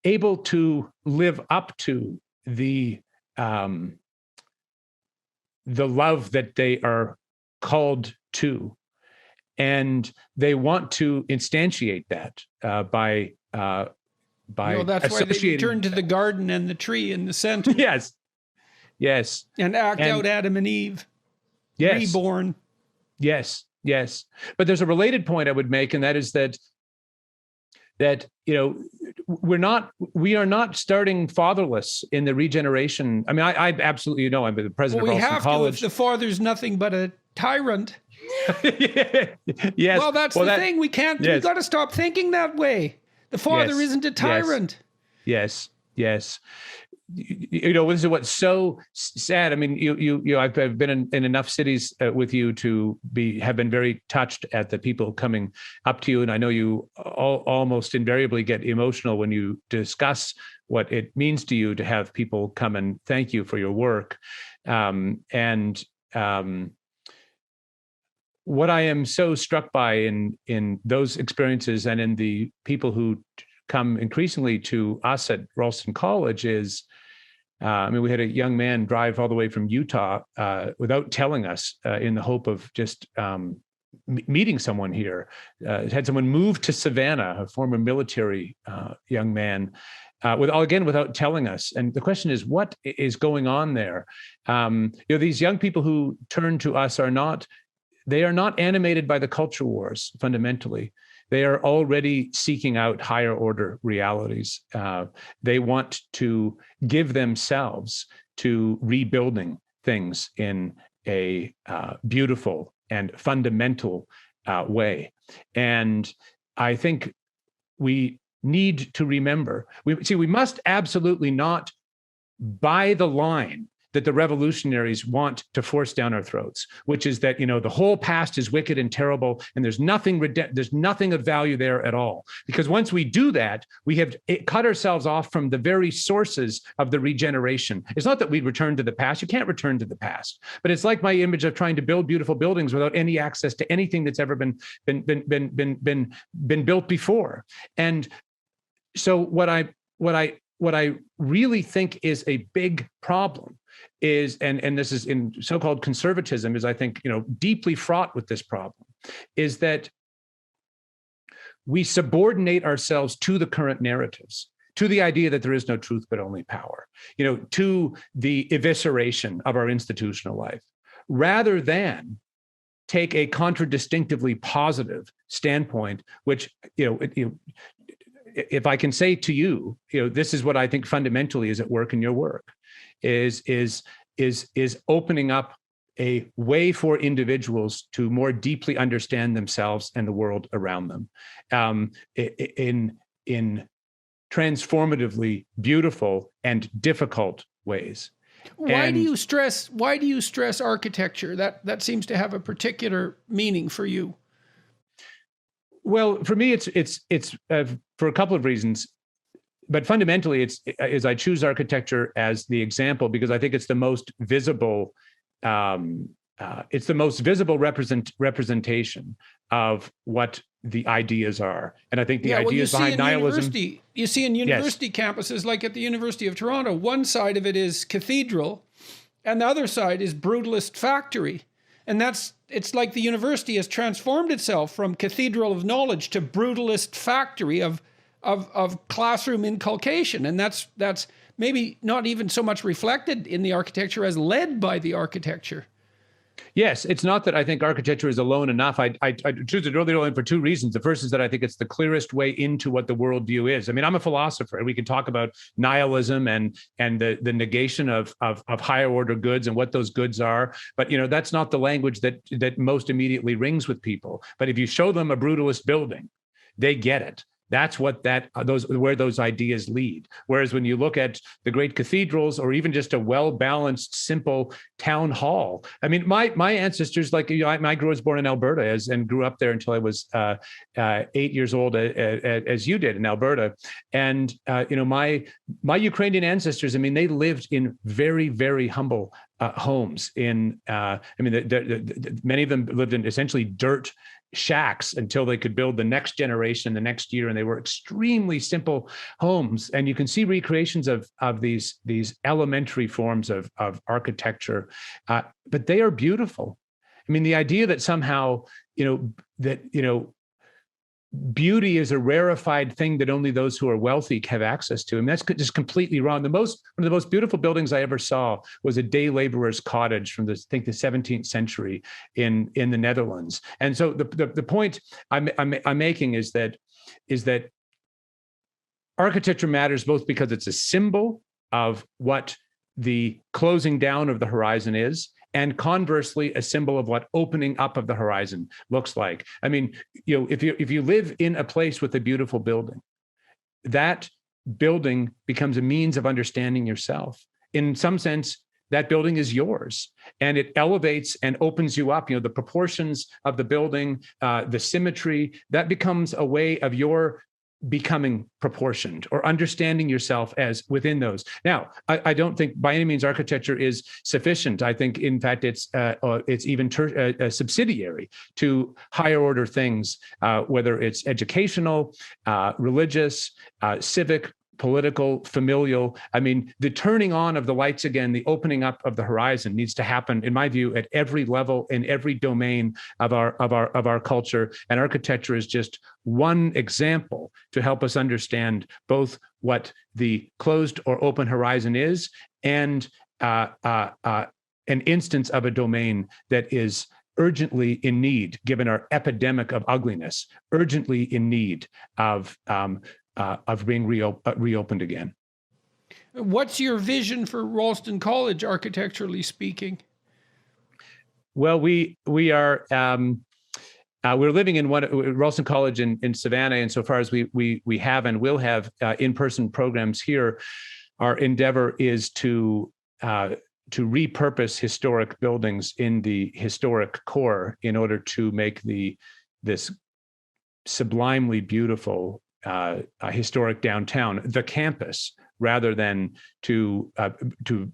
able to live up to the love that they are called to. And they want to instantiate that by that's why they return to the garden and the tree in the center. Yes. And act out Adam and Eve. Yes. Reborn. Yes. But there's a related point I would make, and that is that we are not starting fatherless in the regeneration. I mean, I absolutely know. I'm the president of Ralston College. If the father's nothing but a tyrant. Yes. Well, that's the thing. We can't. Yes. We got to stop thinking that way. The father isn't a tyrant. Yes. This is what's so sad. I mean, I've been in enough cities with you to have been very touched at the people coming up to you, and I know you almost invariably get emotional when you discuss what it means to you to have people come and thank you for your work. What I am so struck by in those experiences and in the people who come increasingly to us at Ralston College is, we had a young man drive all the way from Utah without telling us in the hope of just meeting someone here. Had someone move to Savannah, a former military young man, without telling us. And the question is, what is going on there? These young people who turn to us are not animated by the culture wars fundamentally. They are already seeking out higher order realities. They want to give themselves to rebuilding things in a beautiful and fundamental way. And I think we need to remember, we must absolutely not buy the line that the revolutionaries want to force down our throats, which is that, the whole past is wicked and terrible, and there's nothing of value there at all. Because once we do that, we have cut ourselves off from the very sources of the regeneration. It's not that we return to the past. You can't return to the past. But it's like my image of trying to build beautiful buildings without any access to anything that's ever been built before. And so what I really think is a big problem is, and this is in so-called conservatism, is I think, deeply fraught with this problem, is that we subordinate ourselves to the current narratives, to the idea that there is no truth but only power, to the evisceration of our institutional life, rather than take a contradistinctively positive standpoint, which, if I can say to you, this is what I think fundamentally is at work in your work, is opening up a way for individuals to more deeply understand themselves and the world around them, in transformatively beautiful and difficult ways. Why do you stress architecture? That seems to have a particular meaning for you. Well, for me, it's for a couple of reasons, but fundamentally, I choose architecture as the example because I think it's the most visible. It's the most visible representation of what the ideas are, and I think the ideas behind nihilism. You see in university campuses, like at the University of Toronto, one side of it is cathedral, and the other side is brutalist factory, and it's like the university has transformed itself from cathedral of knowledge to brutalist factory of classroom inculcation, and that's maybe not even so much reflected in the architecture as led by the architecture. Yes, it's not that I think architecture is alone enough. I choose it really only for two reasons. The first is that I think it's the clearest way into what the worldview is. I mean, I'm a philosopher. We can talk about nihilism and the negation of higher order goods and what those goods are. But that's not the language that most immediately rings with people. But if you show them a brutalist building, they get it. That's where those ideas lead. Whereas when you look at the great cathedrals or even just a well-balanced, simple town hall, I mean, my ancestors, like I was born in Alberta and grew up there until I was 8 years old, as you did in Alberta. And my Ukrainian ancestors, I mean, they lived in very, very humble homes. Many of them lived in essentially dirt shacks until they could build the next generation the next year, and they were extremely simple homes. And you can see recreations of these elementary forms of architecture, but they are beautiful. I mean, the idea that somehow beauty is a rarefied thing that only those who are wealthy have access to, and that's just completely wrong. One of the most beautiful buildings I ever saw was a day laborer's cottage from the 17th century in the Netherlands. And so the point I'm making is that architecture matters both because it's a symbol of what the closing down of the horizon is, and conversely, a symbol of what opening up of the horizon looks like. I mean, if you live in a place with a beautiful building, that building becomes a means of understanding yourself. In some sense, that building is yours, and it elevates and opens you up. The proportions of the building, the symmetry, that becomes a way of your becoming proportioned or understanding yourself as within those. Now, I don't think by any means architecture is sufficient. I think, in fact, it's even subsidiary to higher order things, whether it's educational, religious, civic, political, familial. I mean, the turning on of the lights again, the opening up of the horizon needs to happen, in my view, at every level, in every domain of our culture. And architecture is just one example to help us understand both what the closed or open horizon is and an instance of a domain that is urgently in need, given our epidemic of ugliness, urgently in need of being reopened again. What's your vision for Ralston College, architecturally speaking? Well, we are we're living in Ralston College in Savannah, and so far as we have and will have in-person programs here, our endeavor is to repurpose historic buildings in the historic core in order to make this sublimely beautiful historic downtown the campus, rather than to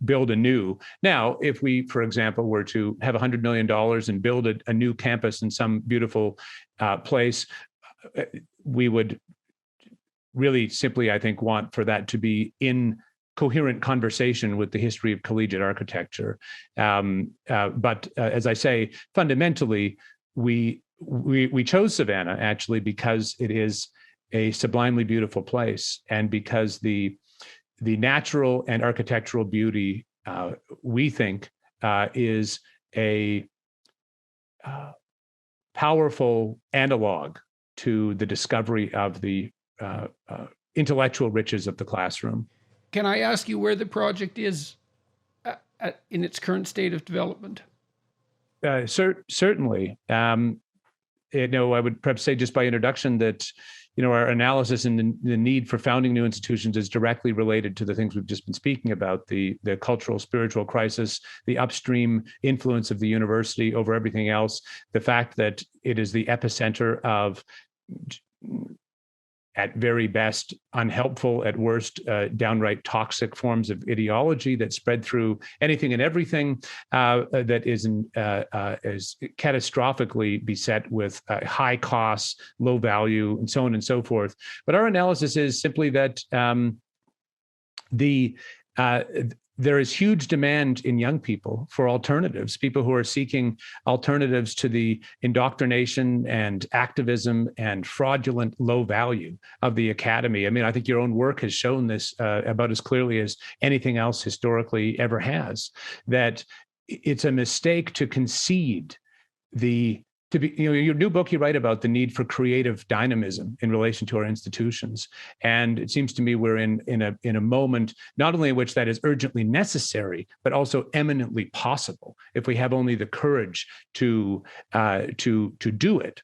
build anew. Now, if we, for example, were to have $100 million and build a new campus in some beautiful place, we would really simply, I think, want for that to be in coherent conversation with the history of collegiate architecture. But as I say, fundamentally, we we chose Savannah actually because it is a sublimely beautiful place, and because the natural and architectural beauty, we think, is a powerful analog to the discovery of the intellectual riches of the classroom. Can I ask you where the project is in its current state of development? Certainly. I would perhaps say just by introduction that our analysis and the need for founding new institutions is directly related to the things we've just been speaking about, the cultural, spiritual crisis, the upstream influence of the university over everything else, the fact that it is the epicenter of, at very best, unhelpful, at worst, downright toxic forms of ideology that spread through anything and everything, that is catastrophically beset with high costs, low value, and so on and so forth. But our analysis is simply that there is huge demand in young people for alternatives, people who are seeking alternatives to the indoctrination and activism and fraudulent low value of the academy. I mean, I think your own work has shown this about as clearly as anything else historically ever has, that it's a mistake to concede your new book, you write about the need for creative dynamism in relation to our institutions. And it seems to me we're in a moment, not only in which that is urgently necessary, but also eminently possible if we have only the courage to do it.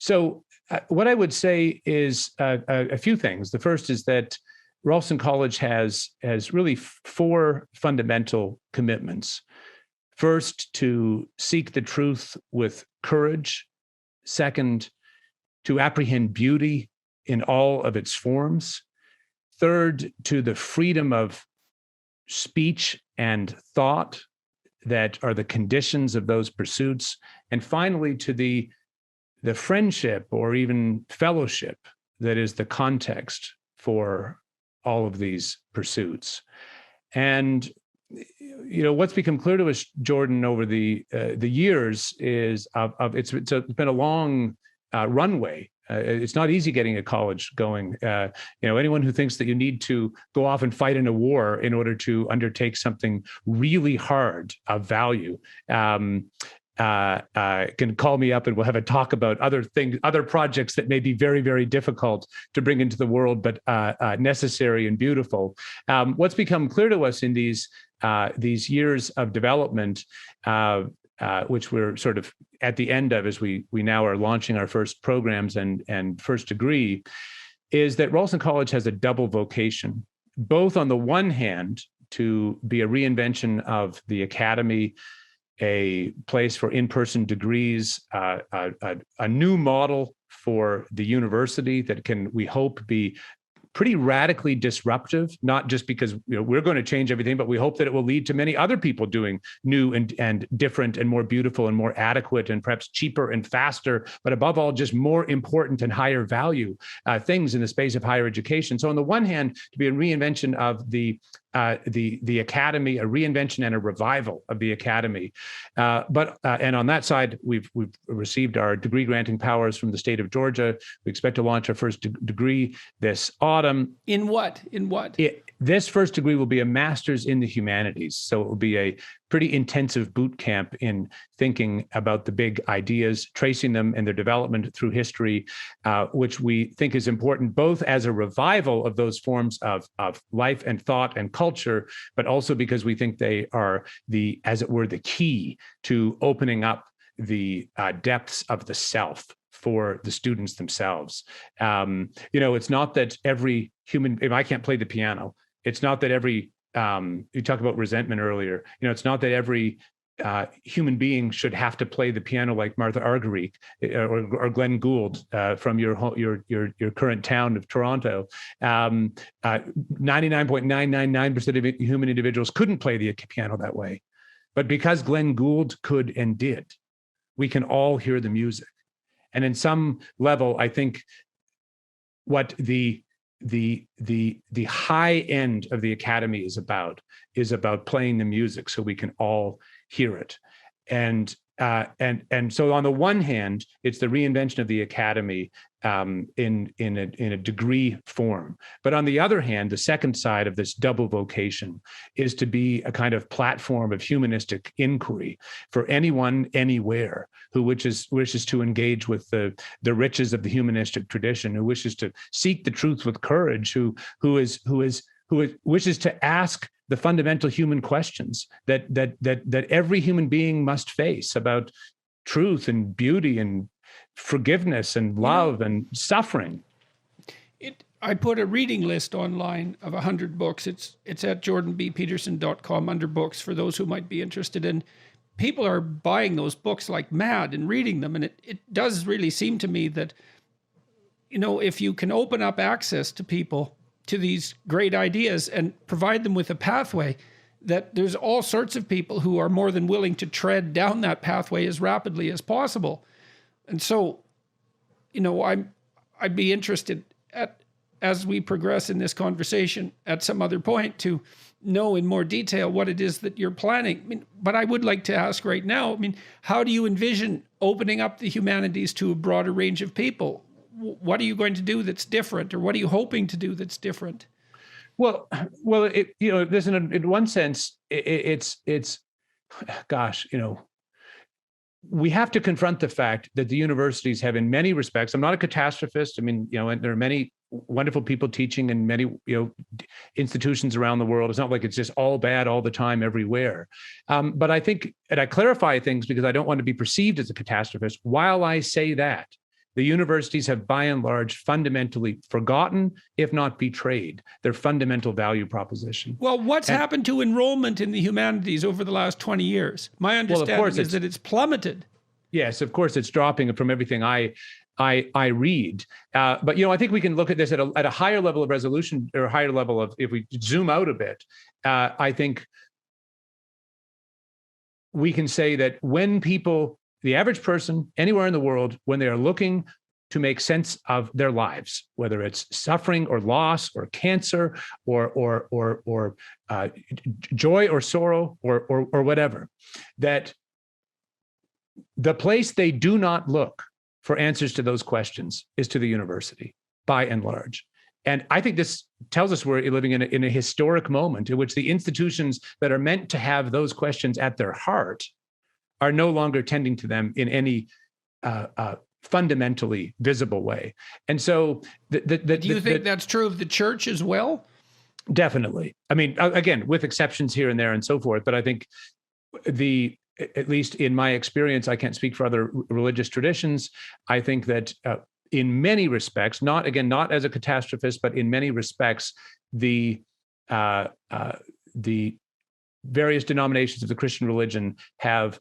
So what I would say is a few things. The first is that Ralston College has really four fundamental commitments. First, to seek the truth with courage. Second, to apprehend beauty in all of its forms. Third, to the freedom of speech and thought that are the conditions of those pursuits. And finally, to the friendship or even fellowship that is the context for all of these pursuits. And what's become clear to us, Jordan, over the years is it's been a long runway. It's not easy getting a college going. Anyone who thinks that you need to go off and fight in a war in order to undertake something really hard of value can call me up and we'll have a talk about other things, other projects that may be very, very difficult to bring into the world, but necessary and beautiful. What's become clear to us in these years of development, which we're sort of at the end of as we now are launching our first programs and first degree, is that Ralston College has a double vocation, both on the one hand to be a reinvention of the academy, a place for in-person degrees, a new model for the university that can, we hope, be pretty radically disruptive, not just because we're going to change everything, but we hope that it will lead to many other people doing new and different and more beautiful and more adequate and perhaps cheaper and faster, but above all, just more important and higher value things in the space of higher education. So on the one hand, to be a reinvention of the academy, a reinvention and a revival of the academy, and on that side, we've received our degree granting powers from the state of Georgia. We expect to launch our first degree this autumn. In what? This first degree will be a master's in the humanities, so it will be a pretty intensive boot camp in thinking about the big ideas, tracing them and their development through history, which we think is important both as a revival of those forms of life and thought and culture, but also because we think they are as it were, the key to opening up the depths of the self for the students themselves. It's not that every human, if I can't play the piano, it's not that every, you talked about resentment earlier, it's not that every human being should have to play the piano like Martha Argerich or Glenn Gould from your current town of Toronto. 99.999% of human individuals couldn't play the piano that way. But because Glenn Gould could and did, we can all hear the music. And in some level, I think what the high end of the academy is about playing the music so we can all hear it. And so on the one hand, it's the reinvention of the academy in a degree form. But on the other hand, the second side of this double vocation is to be a kind of platform of humanistic inquiry for anyone, anywhere, who wishes to engage with the riches of the humanistic tradition, who wishes to seek the truth with courage, who wishes to ask the fundamental human questions that every human being must face about truth and beauty and forgiveness and love and suffering. I put a reading list online of 100 books. It's at jordanbpeterson.com under books for those who might be interested in. People are buying those books like mad and reading them. And it does really seem to me that, if you can open up access to people to these great ideas and provide them with a pathway, that there's all sorts of people who are more than willing to tread down that pathway as rapidly as possible. And so, I'd be interested as we progress in this conversation at some other point to know in more detail what it is that you're planning. But I would like to ask right now, how do you envision opening up the humanities to a broader range of people? What are you going to do that's different, or what are you hoping to do that's different? Well, there's in one sense, it's gosh, we have to confront the fact that the universities have, in many respects, I'm not a catastrophist. And there are many wonderful people teaching in many, institutions around the world. It's not like it's just all bad all the time everywhere. But I think, and I clarify things because I don't want to be perceived as a catastrophist. While I say that, the universities have, by and large, fundamentally forgotten, if not betrayed, their fundamental value proposition. Well, what's happened to enrollment in the humanities over the last 20 years? My understanding is that it's plummeted. Yes, of course, it's dropping from everything I read. But I think we can look at this at a higher level of resolution, or a higher level of, if we zoom out a bit, I think we can say that when people, the average person anywhere in the world, when they are looking to make sense of their lives, whether it's suffering or loss or cancer or joy or sorrow or whatever, that the place they do not look for answers to those questions is to the university, by and large. And I think this tells us we're living in a historic moment in which the institutions that are meant to have those questions at their heart are no longer tending to them in any fundamentally visible way. And so do you think that's true of the church as well? Definitely. Again, with exceptions here and there and so forth, but I think at least in my experience, I can't speak for other religious traditions. I think that in many respects, not as a catastrophist, but in many respects, the various denominations of the Christian religion have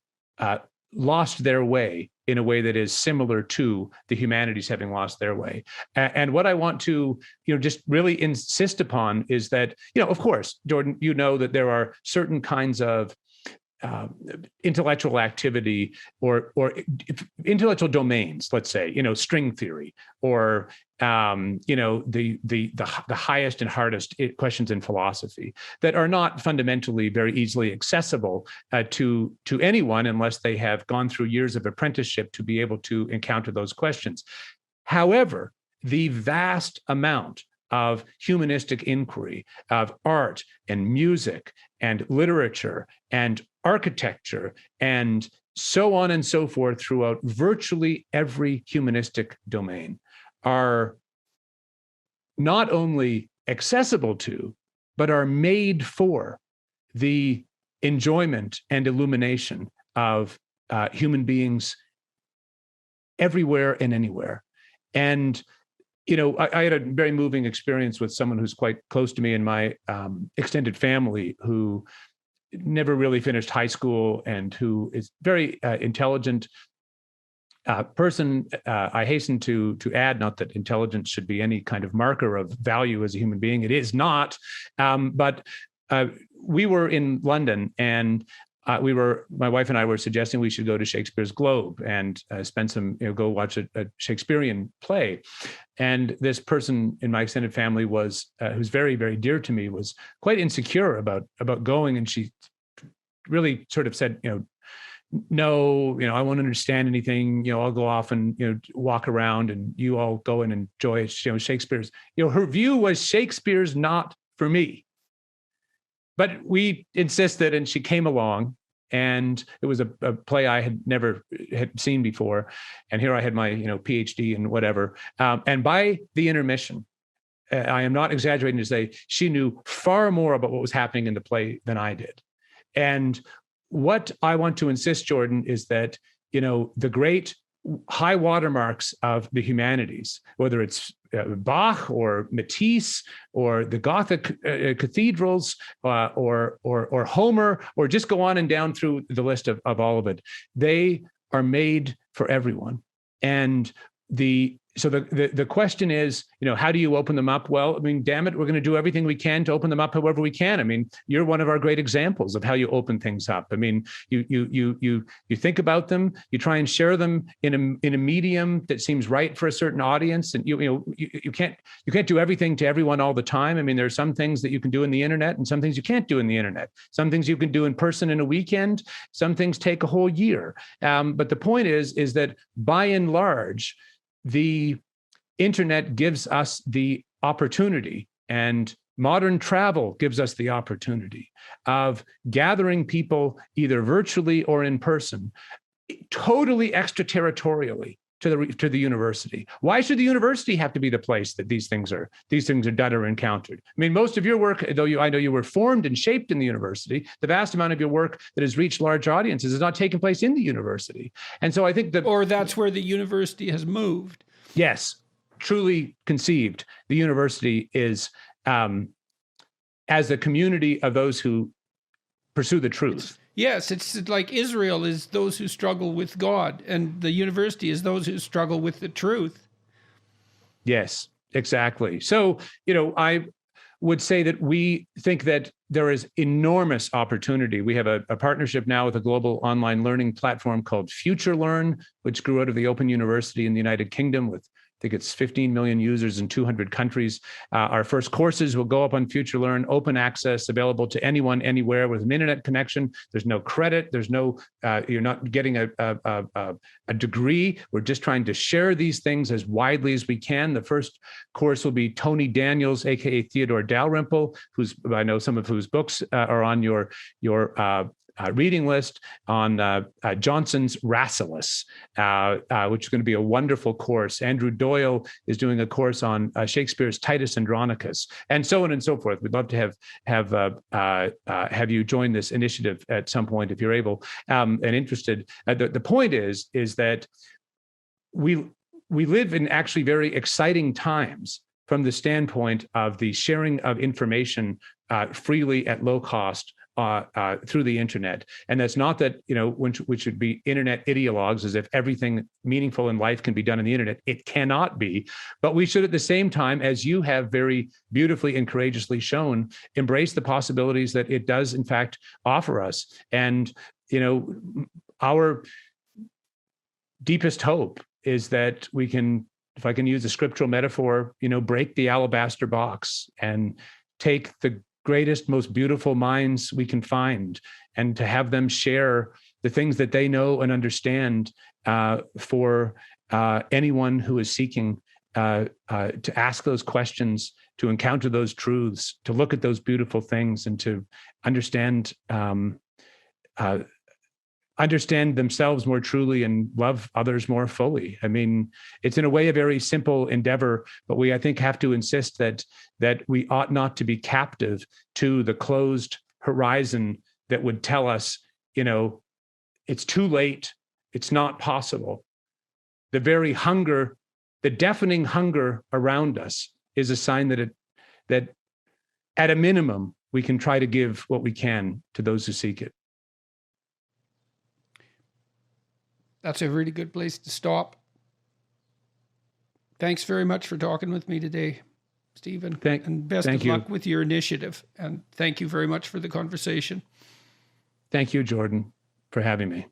lost their way in a way that is similar to the humanities having lost their way. And what I want to, just really insist upon is that, of course, Jordan, that there are certain kinds of intellectual activity or intellectual domains, let's say, string theory, or the highest and hardest questions in philosophy that are not fundamentally very easily accessible to anyone unless they have gone through years of apprenticeship to be able to encounter those questions. However, the vast amount of humanistic inquiry, of art and music and literature and architecture and so on and so forth throughout virtually every humanistic domain are not only accessible to, but are made for the enjoyment and illumination of human beings everywhere and anywhere. And I had a very moving experience with someone who's quite close to me in my extended family, who never really finished high school and who is very intelligent person. I hasten to add, not that intelligence should be any kind of marker of value as a human being. It is not. But we were in London, and my wife and I were suggesting we should go to Shakespeare's Globe and spend some, go watch a Shakespearean play. And this person in my extended family who's very, very dear to me, was quite insecure about going. And she really sort of said, no, I won't understand anything. I'll go off and, walk around and you all go and enjoy, Shakespeare's. Her view was Shakespeare's not for me. But we insisted, and she came along, and it was a play I had never had seen before. And here I had my, PhD and whatever. And by the intermission, I am not exaggerating to say she knew far more about what was happening in the play than I did. And what I want to insist, Jordan, is that, the great high watermarks of the humanities, whether it's Bach or Matisse or the Gothic cathedrals or Homer, or just go on and down through the list of all of it, they are made for everyone. And so the question is, how do you open them up? Well, damn it, we're going to do everything we can to open them up however we can. You're one of our great examples of how you open things up. You think about them, you try and share them in a medium that seems right for a certain audience, and you can't do everything to everyone all the time. There are some things that you can do in the internet, and some things you can't do in the internet. Some things you can do in person in a weekend. Some things take a whole year. But the point is that by and large, the internet gives us the opportunity, and modern travel gives us the opportunity of gathering people either virtually or in person, totally extraterritorially to the university. Why should the university have to be the place that these things are done or encountered? Most of your work, though I know you were formed and shaped in the university, the vast amount of your work that has reached large audiences is not taking place in the university. And so I think or that's where the university has moved. Yes, truly conceived. The university is as a community of those who pursue the truth. It's like Israel is those who struggle with God, and the university is those who struggle with the truth. Yes, exactly. So, I would say that we think that there is enormous opportunity. We have a partnership now with a global online learning platform called FutureLearn, which grew out of the Open University in the United Kingdom with, I think it's 15 million users in 200 countries. Our first courses will go up on FutureLearn, open access, available to anyone, anywhere with an internet connection. There's no credit. There's no, you're not getting a degree. We're just trying to share these things as widely as we can. The first course will be Tony Daniels, AKA Theodore Dalrymple, I know some of whose books are on your reading list, on Johnson's Rasselas, which is going to be a wonderful course. Andrew Doyle is doing a course on Shakespeare's Titus Andronicus, and so on and so forth. We'd love to have you join this initiative at some point if you're able and interested. The point is that we live in actually very exciting times from the standpoint of the sharing of information freely at low cost through the internet. And that's not that, we should be internet ideologues as if everything meaningful in life can be done on the internet. It cannot be. But we should, at the same time, as you have very beautifully and courageously shown, embrace the possibilities that it does, in fact, offer us. And, our deepest hope is that we can, if I can use a scriptural metaphor, break the alabaster box and take the greatest, most beautiful minds we can find, and to have them share the things that they know and understand for anyone who is seeking to ask those questions, to encounter those truths, to look at those beautiful things, and to understand themselves more truly and love others more fully. It's in a way a very simple endeavor, but we, I think, have to insist that we ought not to be captive to the closed horizon that would tell us, it's too late, it's not possible. The very hunger, the deafening hunger around us is a sign that at a minimum, we can try to give what we can to those who seek it. That's a really good place to stop. Thanks very much for talking with me today, Stephen. And best of luck with your initiative. And thank you very much for the conversation. Thank you, Jordan, for having me.